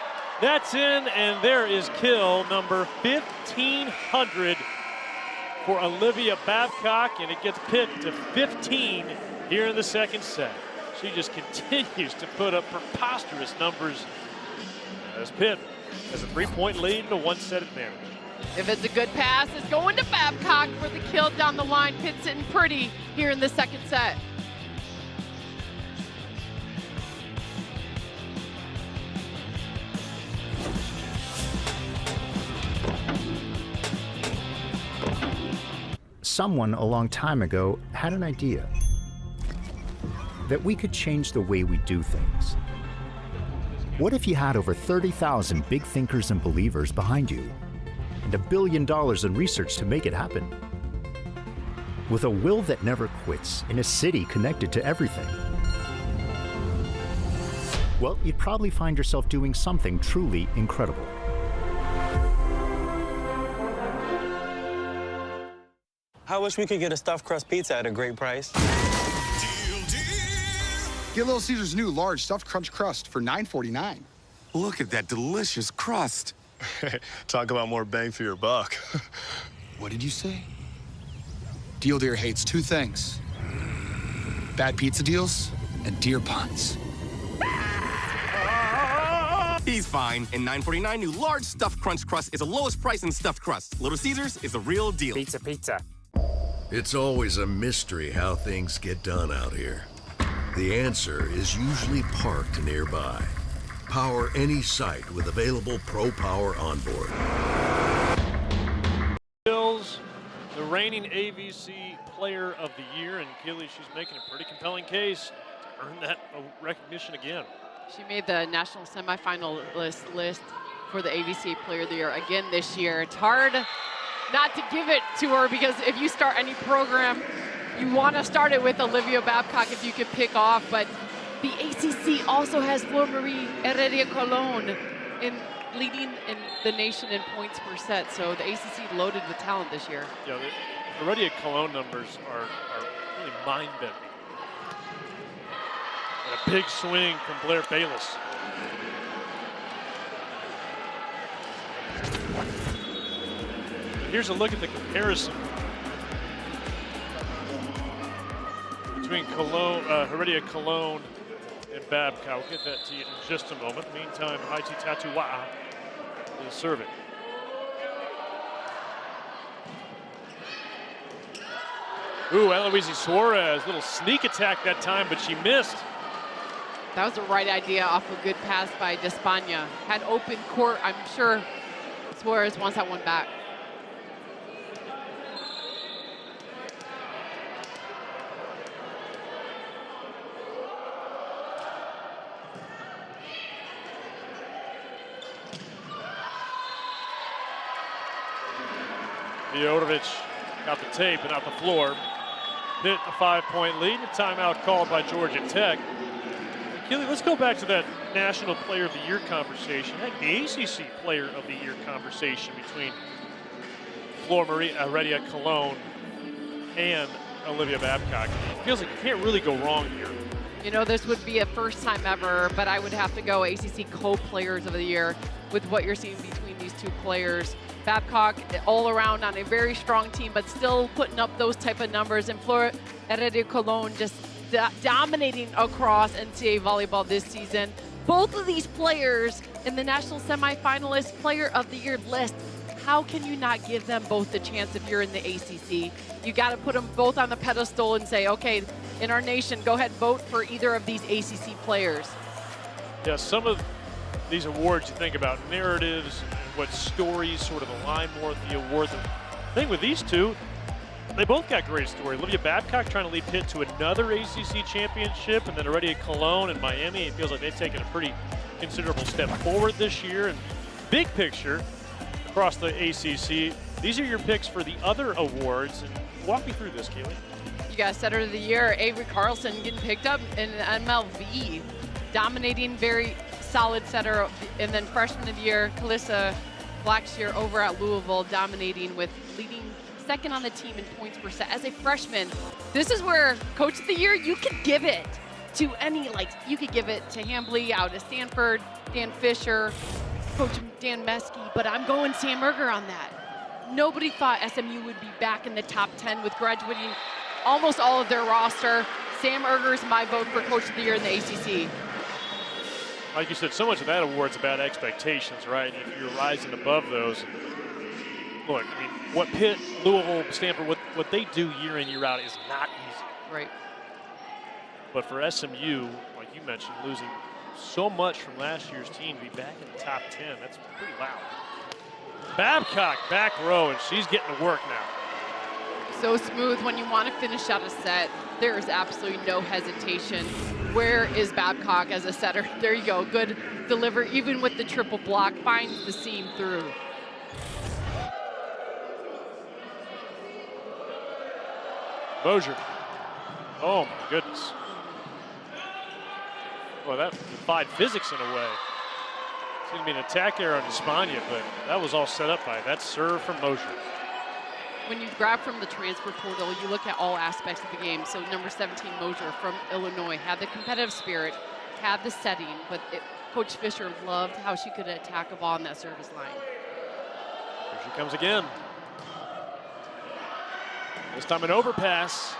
that's in, and there is kill number 1,500 for Olivia Babcock, and it gets Pitt to 15 here in the second set. She just continues to put up preposterous numbers as Pitt has a 3-point lead and a 1-set advantage. If it's a good pass, it's going to Babcock for the kill down the line. Pitt sitting pretty here in the second set. Someone a long time ago had an idea that we could change the way we do things. What if you had over 30,000 big thinkers and believers behind you and $1 billion in research to make it happen? With a will that never quits in a city connected to everything. Well, you'd probably find yourself doing something truly incredible. I wish we could get a stuffed crust pizza at a great price. Get Little Caesar's new large stuffed crunch crust for $9.49. Look at that delicious crust. Talk about more bang for your buck. What did you say? Deal Deer hates 2 things. Bad pizza deals and deer puns. He's fine. And $9.49 new large stuffed crunch crust is the lowest price in stuffed crust. Little Caesars is the real deal. Pizza, pizza. It's always a mystery how things get done out here. The answer is usually parked nearby. Power any site with available Pro Power onboard. Bills, the reigning AVC Player of the Year, and Keely, she's making a pretty compelling case to earn that recognition again. She made the national semifinalist list for the AVC Player of the Year again this year. It's hard not to give it to her because if you start any program, you want to start it with Olivia Babcock if you could pick off, but the ACC also has Flor Marie Heredia Colon leading in the nation in points per set, so the ACC loaded with talent this year. Yeah, the Heredia Colon numbers are really mind-bending. And a big swing from Blair Bayless. Here's a look at the comparison between Heredia Colon and Babcock. We'll get that to you in just a moment. Meantime, Haiti Tatua'a is serving. Ooh, Eloise Suarez, little sneak attack that time, but she missed. That was the right idea off a good pass by Despagna. Had open court, I'm sure Suarez wants that one back. Vjotovic got the tape and out the floor. Pitt a 5-point lead, a timeout called by Georgia Tech. Keely, let's go back to that National Player of the Year conversation. Heck, the ACC Player of the Year conversation between Flor Marie Heredia Colon and Olivia Babcock. It feels like you can't really go wrong here. You know, this would be a first time ever, but I would have to go ACC Co-Players of the Year with what you're seeing between these two players. Babcock all around on a very strong team, but still putting up those type of numbers. And Flor Heredia Colon just dominating across NCAA volleyball this season. Both of these players in the national semifinalist Player of the Year list. How can you not give them both the chance if you're in the ACC? You got to put them both on the pedestal and say, okay, in our nation, go ahead and vote for either of these ACC players. Yeah, some of these awards, you think about narratives and what stories sort of align more with the award. The thing with these two, they both got great story. Olivia Babcock trying to lead Pitt to another ACC championship, and then already at Cologne and Miami. It feels like they've taken a pretty considerable step forward this year. And big picture across the ACC, these are your picks for the other awards. And walk me through this, Keely. You got Setter of the Year, Avery Carlson getting picked up in MLV, dominating, very solid setter. And then Freshman of the Year, Kalissa Blackshear over at Louisville, dominating with leading second on the team in points per set. As a freshman, this is where Coach of the Year, you could give it to any, like, you could give it to Hambly out of Stanford, Dan Fisher, Coach Dan Meskey, but I'm going Sam Erger on that. Nobody thought SMU would be back in the top 10 with graduating almost all of their roster. Sam Erger is my vote for Coach of the Year in the ACC. Like you said, so much of that award's about expectations, right? If you're rising above those, look, I mean, what Pitt, Louisville, Stanford, what they do year in, year out is not easy. Right. But for SMU, like you mentioned, losing so much from last year's team to be back in the top 10, that's pretty loud. Babcock back row, and she's getting to work now. So smooth when you want to finish out a set. There is absolutely no hesitation. Where is Babcock as a setter? There you go, good delivery, even with the triple block, finds the seam through. Mosier. Oh my goodness. Well, that defied physics in a way. It's going to be an attack error on Despagna, but that was all set up by that serve from Mosier. When you grab from the transfer portal, you look at all aspects of the game. So number 17, Mosier from Illinois, had the competitive spirit, had the setting, but Coach Fisher loved how she could attack a ball on that service line. Here she comes again. This time an overpass.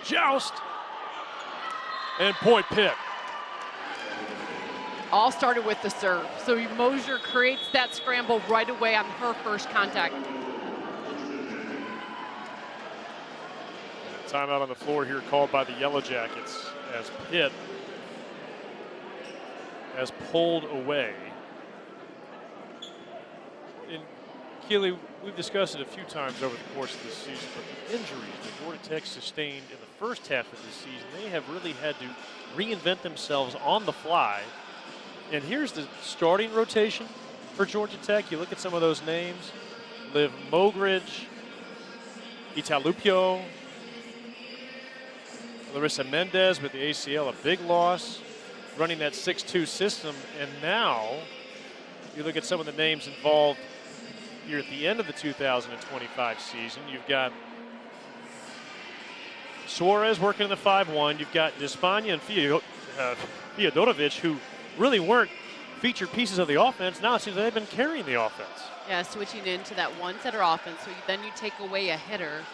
A joust. And point Pitt. All started with the serve. So Mosier creates that scramble right away on her first contact. Timeout on the floor here called by the Yellow Jackets as Pitt has pulled away. And Keely, we've discussed it a few times over the course of this season, but the injuries that Georgia Tech sustained in the first half of this season, they have really had to reinvent themselves on the fly. And here's the starting rotation for Georgia Tech. You look at some of those names: Liv Mogridge, Italupio, Larissa Mendez with the ACL, a big loss, running that 6-2 system. And now you look at some of the names involved here at the end of the 2025 season. You've got Suarez working in the 5-1. You've got Despania and Fiodorovic, who really weren't featured pieces of the offense. Now it seems they've been carrying the offense. Yeah, switching into that one-setter offense. So then you take away a hitter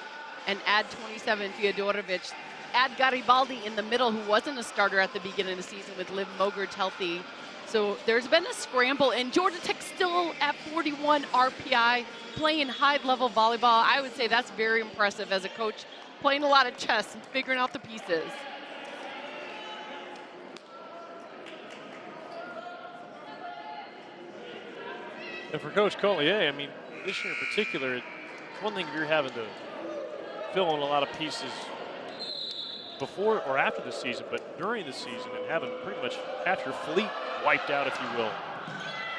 and add 27 Fiodorovic. Add Garibaldi in the middle, who wasn't a starter at the beginning of the season, with Liv Mogridge healthy. So there's been a scramble, and Georgia Tech still at 41 RPI, playing high-level volleyball. I would say that's very impressive as a coach, playing a lot of chess and figuring out the pieces. And for Coach Collier, I mean, this year in particular, it's one thing if you're having to fill in a lot of pieces before or after the season, but during the season and having pretty much half your fleet wiped out, if you will.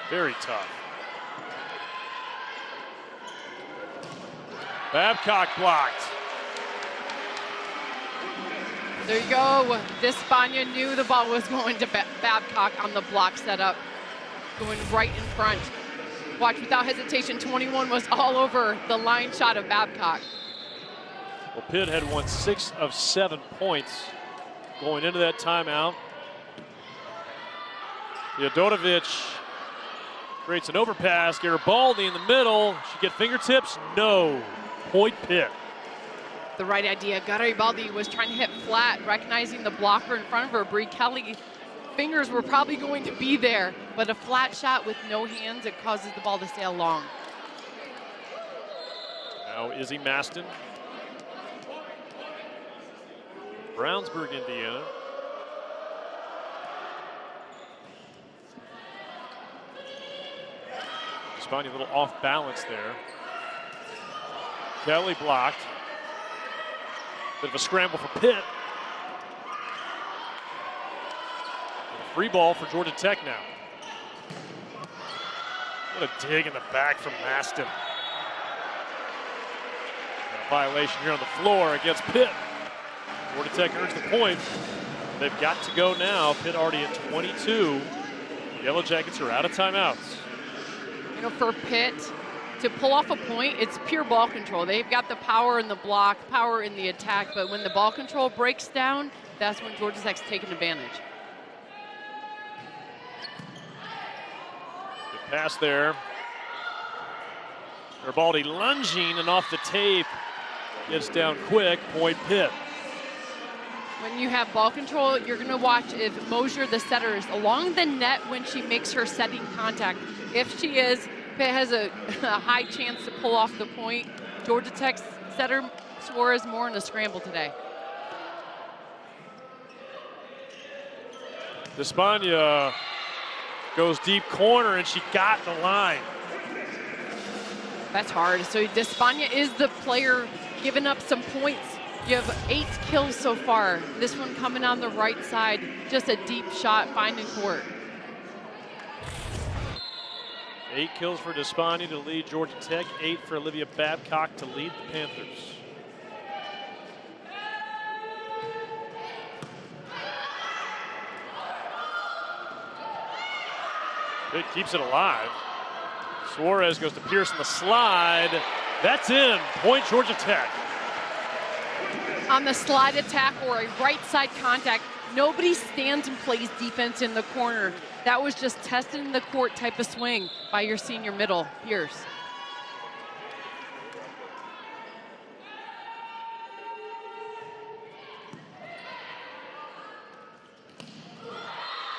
Very tough. Babcock blocked. There you go. Despania knew the ball was going to Babcock on the block setup, going right in front. Watch, without hesitation, 21 was all over the line shot of Babcock. Well, Pitt had won 6 of 7 points going into that timeout. Fiodorovic creates an overpass. Garibaldi in the middle. She get fingertips? No. Point Pitt. The right idea. Garibaldi was trying to hit flat, recognizing the blocker in front of her. Bree Kelly, fingers were probably going to be there, but a flat shot with no hands, it causes the ball to sail long. Now Izzy Maston. Brownsburg, Indiana. Despania a little off balance there. Kelly blocked. Bit of a scramble for Pitt. And a free ball for Georgia Tech now. What a dig in the back from Maston. And a violation here on the floor against Pitt. Georgia Tech earns the point. They've got to go now. Pitt already at 22. The Yellow Jackets are out of timeouts. You know, for Pitt to pull off a point, it's pure ball control. They've got the power in the block, power in the attack, but when the ball control breaks down, that's when Georgia Tech's taking advantage. Good pass there. Garibaldi lunging and off the tape. Gets down quick, point Pitt. When you have ball control, you're going to watch if Mosier, the setter, is along the net when she makes her setting contact. If she is, Pitt has a high chance to pull off the point. Georgia Tech's setter Suarez more in a scramble today. Despania goes deep corner and she got the line. That's hard. So Despania is the player giving up some points. You have 8 kills so far. This one coming on the right side. Just a deep shot, finding court. 8 kills for Despania to lead Georgia Tech. 8 for Olivia Babcock to lead the Panthers. Pitt keeps it alive. Suarez goes to Pierce on the slide. That's in. Point Georgia Tech. On the slide attack or a right side contact, nobody stands and plays defense in the corner. That was just testing the court type of swing by your senior middle, Pierce.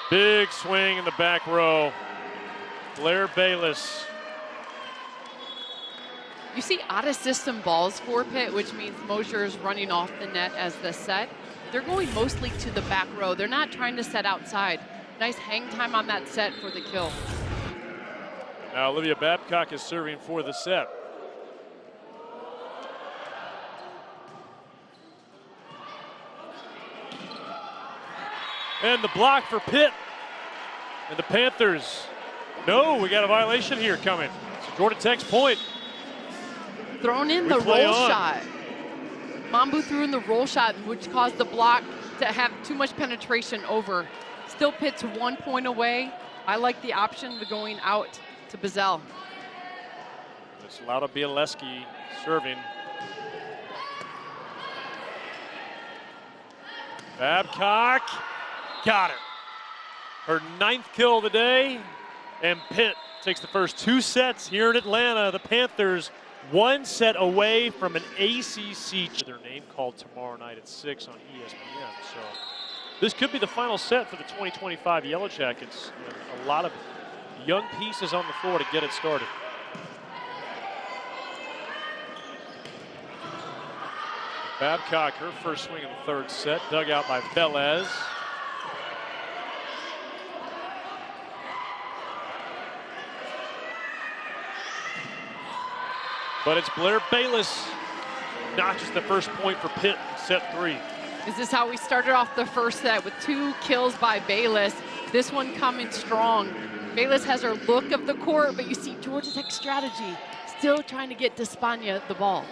Big swing in the back row. Blair Bayless You see out-of-system balls for Pitt, which means Mosier is running off the net as the set. They're going mostly to the back row. They're not trying to set outside. Nice hang time on that set for the kill. Now Olivia Babcock is serving for the set. And the block for Pitt. And the Panthers. No, we got a violation here coming. So Georgia Tech's point. Thrown in the roll shot. Mambu threw in the roll shot, which caused the block to have too much penetration over. Still Pitt's 1 point away. I like the option of going out to Bazell. It's Lauda Bialeski serving. Babcock got it. Her 9th kill of the day, and Pitt takes the first 2 sets here in Atlanta. The Panthers 1 set away from an ACC. Their name called tomorrow night at 6 on ESPN. So this could be the final set for the 2025 Yellow Jackets. And a lot of young pieces on the floor to get it started. Babcock, her first swing in the 3rd set, dug out by Velez. But it's Blair Bayless notches the first point for Pitt in set 3. Is this how we started off the first set with 2 kills by Bayless? This one coming strong. Bayless has her look of the court, but you see Georgia Tech's strategy, still trying to get Despania the ball.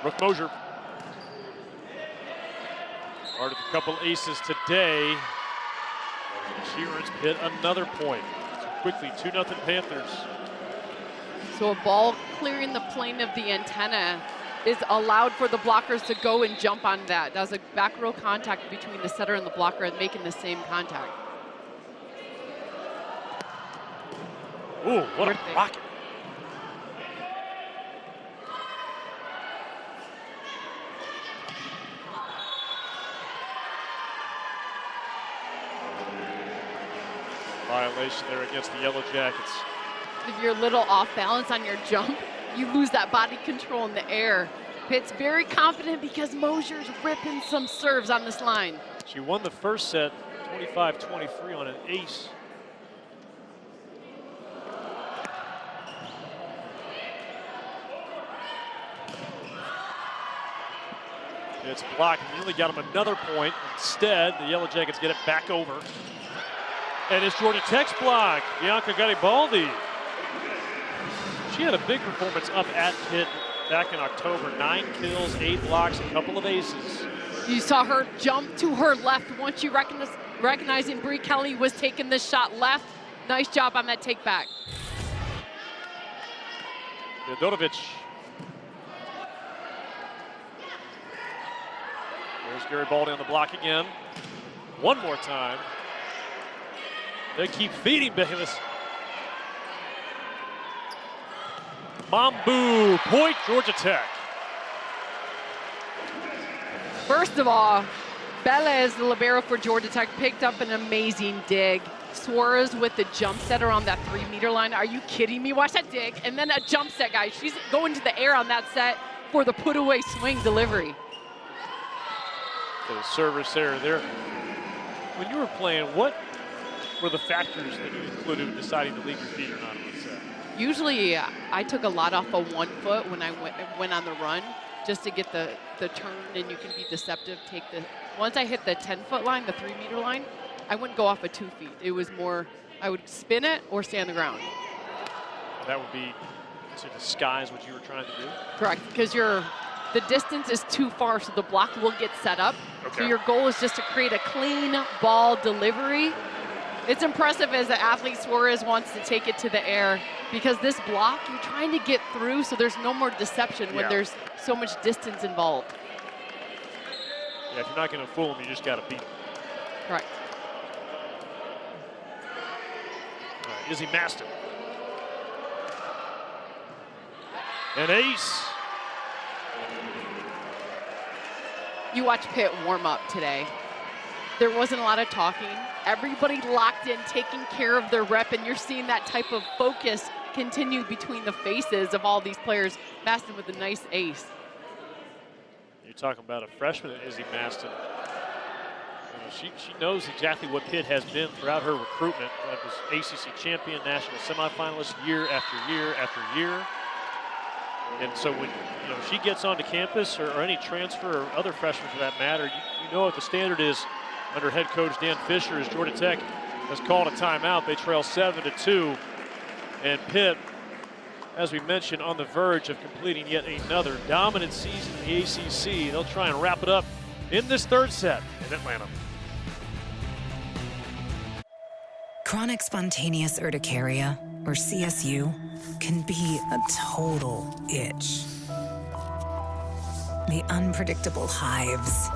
Brooke Mosier. Part of a couple aces today. She earns Pitt another point. So quickly, 2-0 Panthers. So a ball clearing the plane of the antenna is allowed for the blockers to go and jump on that. That was a back row contact between the setter and the blocker and making the same contact. Ooh, what a rocket. Violation there against the Yellow Jackets. If you're a little off balance on your jump, you lose that body control in the air. Pitt's very confident because Mosier's ripping some serves on this line. She won the first set 25-23 on an ace. It's blocked, nearly got him another point. Instead, the Yellow Jackets get it back over. And it's Georgia Tech's block, Bianca Garibaldi. She had a big performance up at Pitt back in October. 9 kills, 8 blocks, a couple of aces. You saw her jump to her left once you recognizing Bree Kelly was taking this shot left. Nice job on that take back. Jodovic. There's Garibaldi on the block again. One more time. They keep feeding Bayless. Mambu, point Georgia Tech. First of all, Velez, the libero for Georgia Tech, picked up an amazing dig. Suarez with the jump set around that 3-meter line. Are you kidding me? Watch that dig. And then a jump set, guys. She's going to the air on that set for the put-away swing delivery. So the service there. When you were playing, what were the factors that you included in deciding to leave your feet or not on the set? Usually, I took a lot off of 1 foot when I went on the run, just to get the turn, and you can be deceptive. Once I hit the 10-foot line, the 3-meter line, I wouldn't go off of 2 feet. It was more, I would spin it or stay on the ground. That would be to disguise what you were trying to do? Correct, because the distance is too far, so the block will get set up. Okay. So your goal is just to create a clean ball delivery. It's impressive as the athlete Suarez wants to take it to the air, because this block, you're trying to get through so there's no more deception when there's so much distance involved. Yeah, if you're not going to fool them, you just got to beat them. Correct. All right, Izzy Master. An ace. You watch Pitt warm up today. there wasn't a lot of talking. Everybody locked in, taking care of their rep, and you're seeing that type of focus continue between the faces of all these players. Maston with a nice ace. You're talking about a freshman, Izzy Maston. She knows exactly what Pitt has been throughout her recruitment. That was ACC champion, national semifinalist year after year after year. And so when she gets onto campus, or any transfer or other freshmen for that matter, you know what the standard is under head coach Dan Fisher. As Georgia Tech has called a timeout, they trail 7-2, and Pitt, as we mentioned, on the verge of completing yet another dominant season in the ACC. They'll try and wrap it up in this third set in Atlanta. Chronic spontaneous urticaria, or CSU, can be a total itch. The unpredictable hives,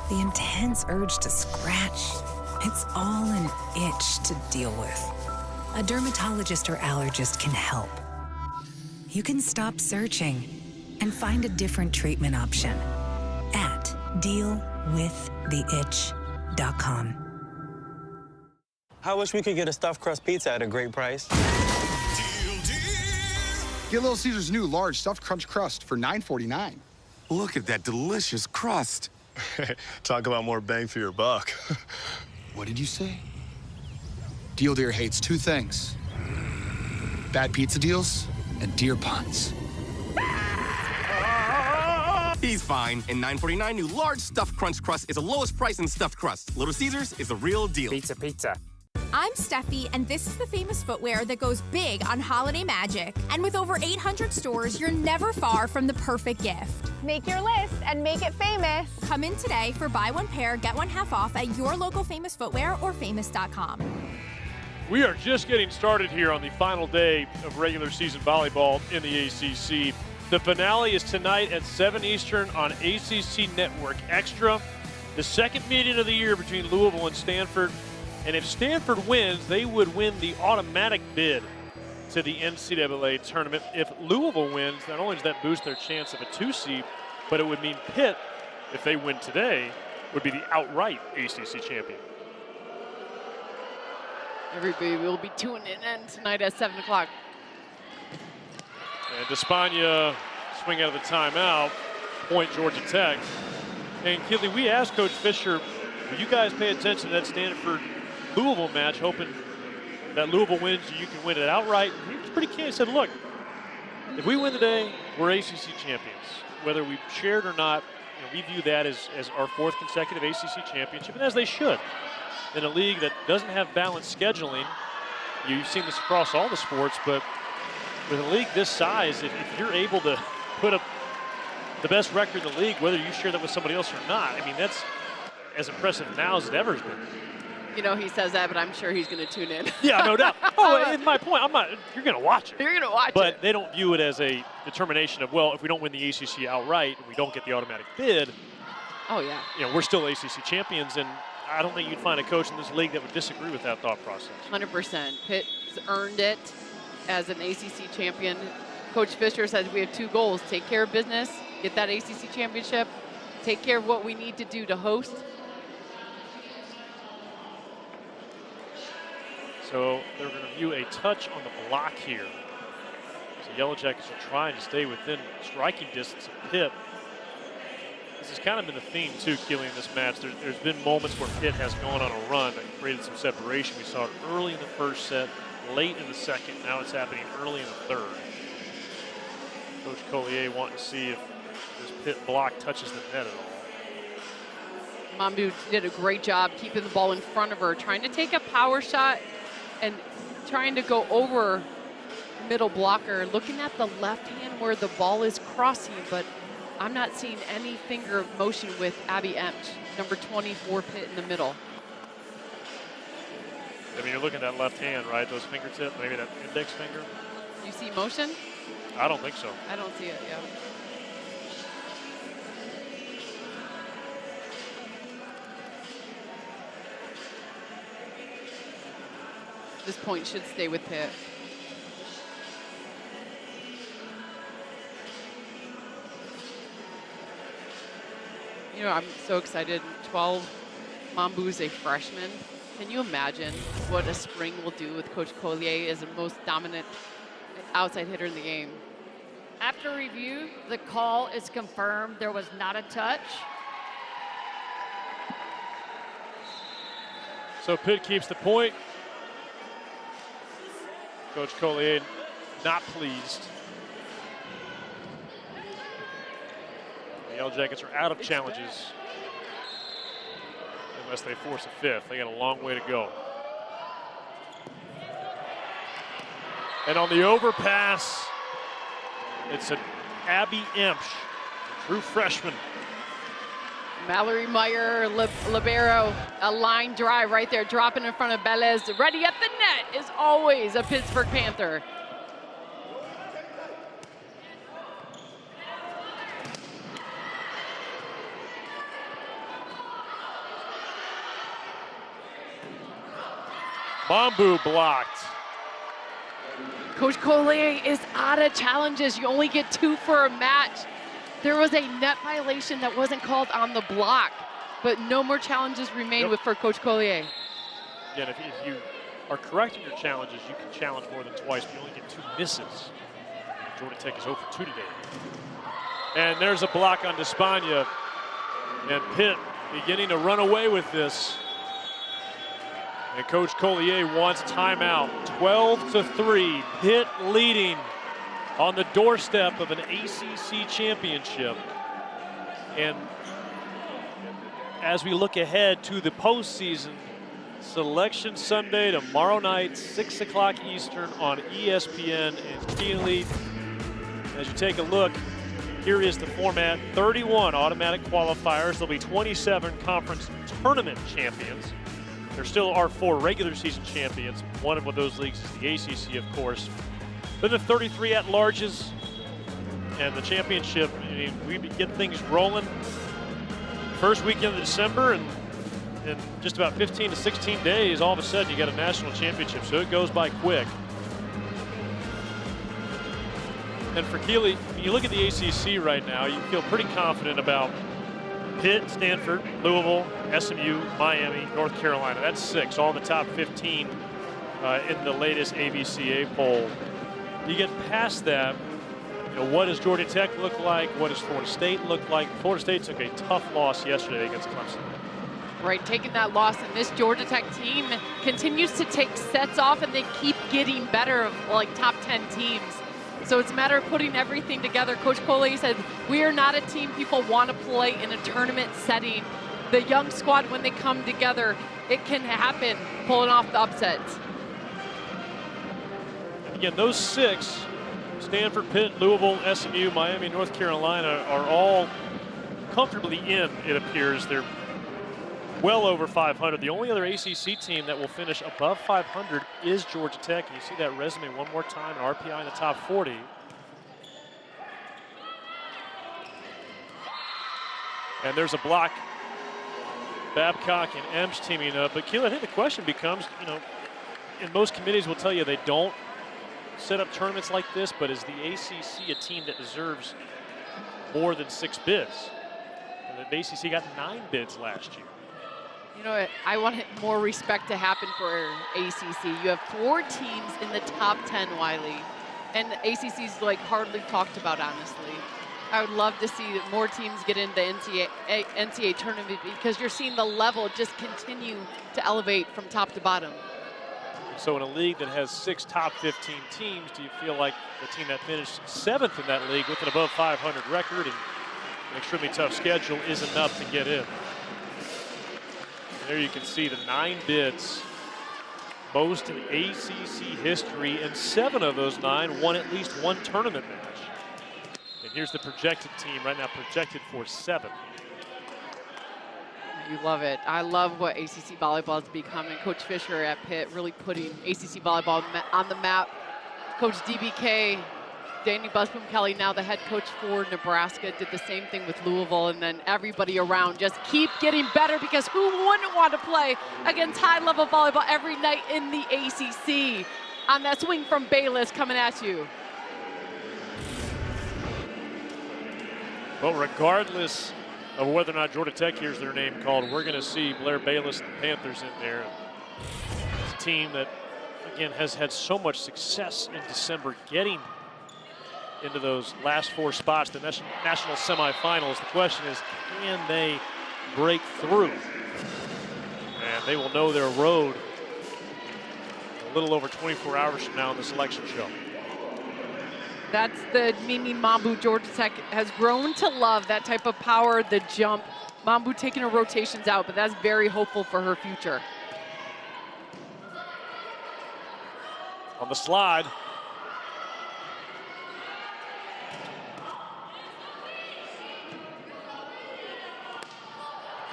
the intense urge to scratch, it's all an itch to deal with. A dermatologist or allergist can help. You can stop searching and find a different treatment option at dealwiththeitch.com. I wish we could get a stuffed crust pizza at a great price. Get Little Caesar's new large stuffed crunch crust for $9.49. Look at that delicious crust. Talk about more bang for your buck. What did you say? Deal Deer hates two things: bad pizza deals and deer puns. He's fine. And $9.49 new large stuffed crunch crust is the lowest price in stuffed crust. Little Caesars is the real deal. Pizza, pizza. I'm Steffi, and this is the famous footwear that goes big on holiday magic. And with over 800 stores, you're never far from the perfect gift. Make your list and make it famous. Come in today for buy one pair, get one half off at your local Famous Footwear or famous.com. We are just getting started here on the final day of regular season volleyball in the ACC. The finale is tonight at 7 Eastern on ACC Network Extra. The second meeting of the year between Louisville and Stanford. And if Stanford wins, they would win the automatic bid to the NCAA tournament. If Louisville wins, not only does that boost their chance of a 2 seed, but it would mean Pitt, if they win today, would be the outright ACC champion. Everybody will be tuning in tonight at 7 o'clock. And Despaigne swing out of the timeout, point Georgia Tech. And Kinley, we asked Coach Fisher, will you guys pay attention to that Stanford-Louisville match, hoping that Louisville wins, you can win it outright? And he was pretty candid. He said, look, if we win today, we're ACC champions. Whether we shared or not, we view that as our 4th consecutive ACC championship, and as they should. In a league that doesn't have balanced scheduling, you've seen this across all the sports, but with a league this size, if you're able to put up the best record in the league, whether you share that with somebody else or not, I mean, that's as impressive now as it ever has been. You know, he says that, but I'm sure he's going to tune in. Yeah, no doubt. Oh, and my point, you're going to watch it. You're going to watch it. But they don't view it as a determination of, well, if we don't win the ACC outright and we don't get the automatic bid, oh, yeah. We're still ACC champions, and I don't think you'd find a coach in this league that would disagree with that thought process. 100%. Pitt's earned it as an ACC champion. Coach Fisher says we have 2 goals: take care of business, get that ACC championship, take care of what we need to do to host. So they're going to view a touch on the block here. So Yellow Jackets are trying to stay within striking distance of Pitt. This has kind of been the theme, too, Keely, in this match. There's been moments where Pitt has gone on a run and created some separation. We saw it early in the first set, late in the second. Now it's happening early in the third. Coach Collier wanting to see if this Pitt block touches the net at all. Mamdou did a great job keeping the ball in front of her, trying to take a power shot and trying to go over middle blocker, looking at the left hand where the ball is crossing, but I'm not seeing any finger motion with Abby Emch, number 24 Pitt in the middle. I mean, you're looking at that left hand, right? Those fingertips, maybe that index finger. You see motion? I don't think so. I don't see it, yeah. This point should stay with Pitt. You know, I'm so excited. 12 Mambu's a freshman. Can you imagine what a spring will do with Coach Collier as the most dominant outside hitter in the game? After review, the call is confirmed. There was not a touch. So Pitt keeps the point. Coach Collier not pleased. The Yellow Jackets are out of challenges. Unless they force a fifth. They got a long way to go. And on the overpass, it's an Abby Emsch, a true freshman. Mallory Meyer, libero, a line drive right there, dropping in front of Belez. Ready at the net is always a Pittsburgh Panther. Mambu blocked. Coach Collier is out of challenges. You only get 2 for a match. There was a net violation that wasn't called on the block, but no more challenges remain for Coach Collier. Again, if you are correct in your challenges, you can challenge more than twice, but you only get 2 misses. Georgia Tech is 0 for 2 today. And there's a block on Despaigne, and Pitt beginning to run away with this. And Coach Collier wants timeout. 12-3, Pitt leading on the doorstep of an ACC championship. And as we look ahead to the postseason, Selection Sunday tomorrow night, 6 o'clock Eastern on ESPN and Keeley. As you take a look, here is the format: 31 automatic qualifiers. There'll be 27 conference tournament champions. There still are 4 regular season champions. One of those leagues is the ACC, of course. Then the 33 at-larges and the championship. I mean, we get things rolling first weekend of December, and in just about 15 to 16 days, all of a sudden you got a national championship. So it goes by quick. And for Keeley, when you look at the ACC right now, you feel pretty confident about Pitt, Stanford, Louisville, SMU, Miami, North Carolina. That's 6, all the top 15 in the latest AVCA poll. You get past that, you know, what does Georgia Tech look like? What does Florida State look like? Florida State took a tough loss yesterday against Clemson. Right, taking that loss, and this Georgia Tech team continues to take sets off, and they keep getting better, like top 10 teams. So it's a matter of putting everything together. Coach Coley said, we are not a team people want to play in a tournament setting. The young squad, when they come together, it can happen, pulling off the upsets. And again, those 6, Stanford, Pitt, Louisville, SMU, Miami, North Carolina, are all comfortably in, it appears. They're well over 500. The only other ACC team that will finish above 500 is Georgia Tech. And you see that resume one more time, an RPI in the top 40. And there's a block. Babcock and Emsch teaming up. But Keelan, I think the question becomes, you know, and most committees will tell you they don't set up tournaments like this, but is the ACC a team that deserves more than 6 bids? And the ACC got 9 bids last year. You know, I want more respect to happen for ACC. You have 4 teams in the top 10, Wiley, and the ACC's like hardly talked about, honestly. I would love to see more teams get into the NCAA tournament, because you're seeing the level just continue to elevate from top to bottom. So in a league that has 6 top 15 teams, do you feel like the team that finished 7th in that league with an above 500 record and an extremely tough schedule is enough to get in? There you can see the 9 bids, most in ACC history, and 7 of those 9 won at least 1 tournament match. And here's the projected team right now, projected for 7. You love it. I love what ACC volleyball is becoming. Coach Fisher at Pitt really putting ACC volleyball on the map. Coach DBK, Danny Busboom Kelly, now the head coach for Nebraska, did the same thing with Louisville, and then everybody around just keep getting better, because who wouldn't want to play against high-level volleyball every night in the ACC? On that swing from Bayless coming at you. Well, regardless of whether or not Georgia Tech hears their name called. We're going to see Blair Bayless and the Panthers in there. It's a team that, again, has had so much success in December getting into those last 4 spots, the national semifinals. The question is, can they break through? And they will know their road a little over 24 hours from now in the selection show. That's the Mimi Mambu Georgia Tech has grown to love, that type of power, the jump. Mambu taking her rotations out, but that's very hopeful for her future. On the slide.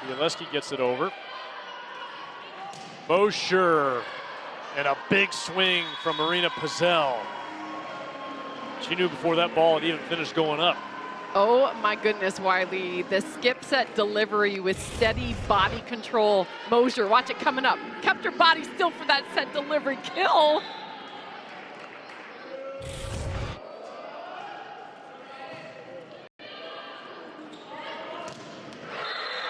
Bialeski gets it over. Mosher, and a big swing from Marina Pizzell. She knew before that ball had even finished going up. Oh my goodness, Wiley. The skip set delivery with steady body control. Mosher, watch it coming up. Kept her body still for that set delivery kill.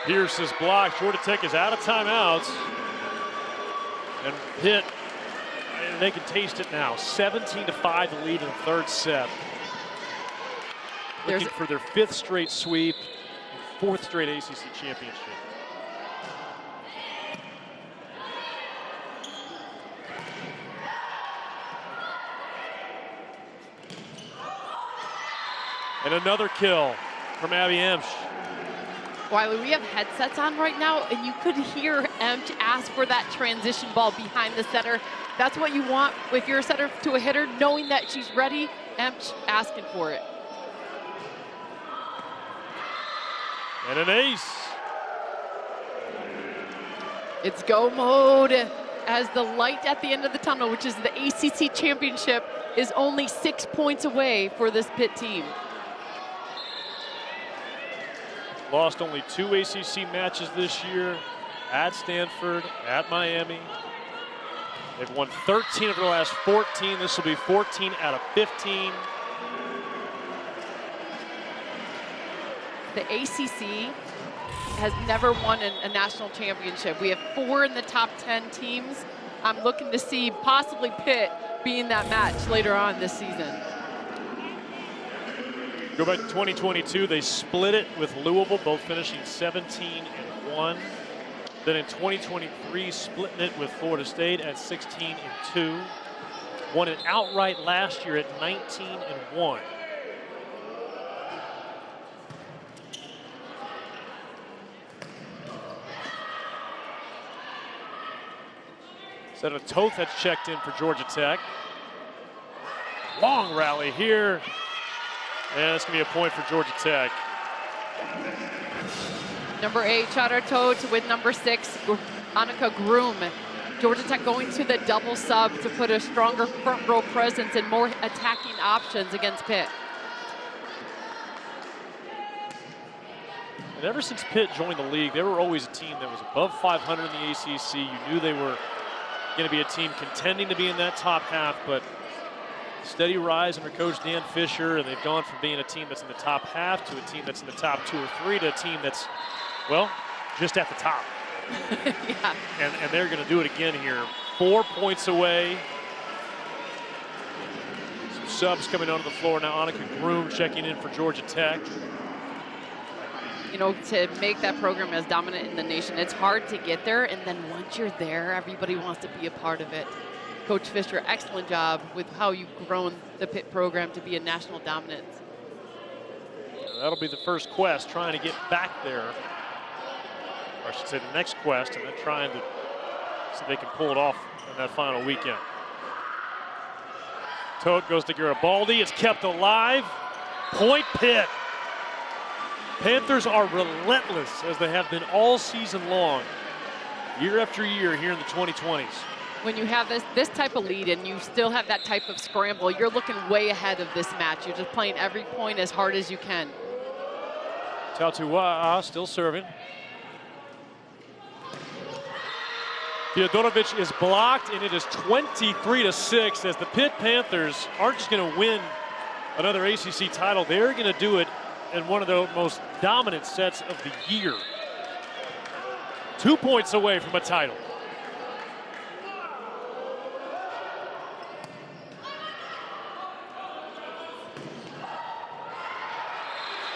Pierce is blocked. Georgia Tech is out of timeouts. And Pitt, they can taste it now. 17-5 the lead in the 3rd set. Looking for their 5th straight sweep and 4th straight ACC championship. And another kill from Abby Emsch. Wiley, we have headsets on right now, and you could hear Emsch ask for that transition ball behind the setter. That's what you want if you're a setter to a hitter, knowing that she's ready. Emsch asking for it. And an ace. It's go mode as the light at the end of the tunnel, which is the ACC championship, is only 6 points away for this Pitt team. Lost only 2 ACC matches this year, at Stanford, at Miami. They've won 13 of their last 14. This will be 14 out of 15. The ACC has never won a national championship. We have 4 in the top 10 teams. I'm looking to see possibly Pitt being that match later on this season. Go back to 2022, they split it with Louisville, both finishing 17-1. Then in 2023, splitting it with Florida State at 16-2. Won it outright last year at 19-1. Set of Toth that's checked in for Georgia Tech. Long rally here. And it's going to be a point for Georgia Tech. Number 8, Chadar Toth with number 6, Annika Groom. Georgia Tech going to the double sub to put a stronger front row presence and more attacking options against Pitt. And ever since Pitt joined the league, they were always a team that was above 500 in the ACC. You knew they were going to be a team contending to be in that top half, but steady rise under Coach Dan Fisher, and they've gone from being a team that's in the top half to a team that's in the top 2 or 3 to a team that's, well, just at the top. Yeah. And they're going to do it again here. 4 points away. Some subs coming onto the floor now. Annika Groom checking in for Georgia Tech. You know, to make that program as dominant in the nation, it's hard to get there, and then once you're there, everybody wants to be a part of it. Coach Fisher, excellent job with how you've grown the Pitt program to be a national dominance. That'll be the first quest, trying to get back there. Or I should say the next quest, and then trying to see if they can pull it off in that final weekend. Toth goes to Garibaldi. It's kept alive. Point Pitt. Panthers are relentless, as they have been all season long, year after year here in the 2020s. When you have this type of lead and you still have that type of scramble, you're looking way ahead of this match. You're just playing every point as hard as you can. Tautua still serving. Theodorovic is blocked, and it is 23-6 as the Pitt Panthers aren't just going to win another ACC title. They're going to do it in one of the most dominant sets of the year. 2 points away from a title.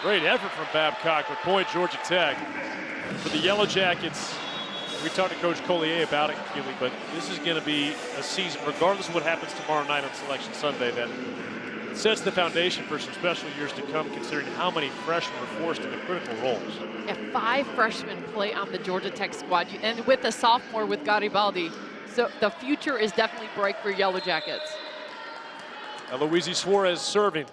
Great effort from Babcock with point Georgia Tech. For the Yellow Jackets, we talked to Coach Collier about it, Keely, but this is going to be a season, regardless of what happens tomorrow night on Selection Sunday, that sets the foundation for some special years to come, considering how many freshmen are forced into critical roles. Yeah, 5 freshmen play on the Georgia Tech squad, and with a sophomore with Garibaldi. So the future is definitely bright for Yellow Jackets. Eloise Suarez serving.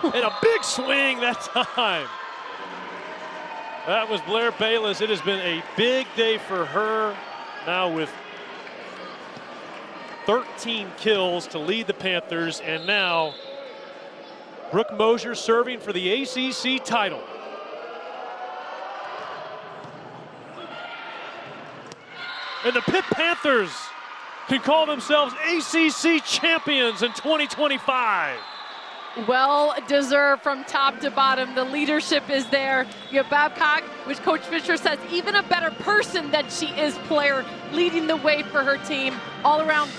And a big swing that time. That was Blair Bayless. It has been a big day for her. Now with 13 kills to lead the Panthers. And now Brooke Mosier serving for the ACC title. And the Pitt Panthers can call themselves ACC champions in 2025. Well deserved from top to bottom. The leadership is there. You have Babcock, which Coach Fisher says even a better person than she is player, leading the way for her team. All around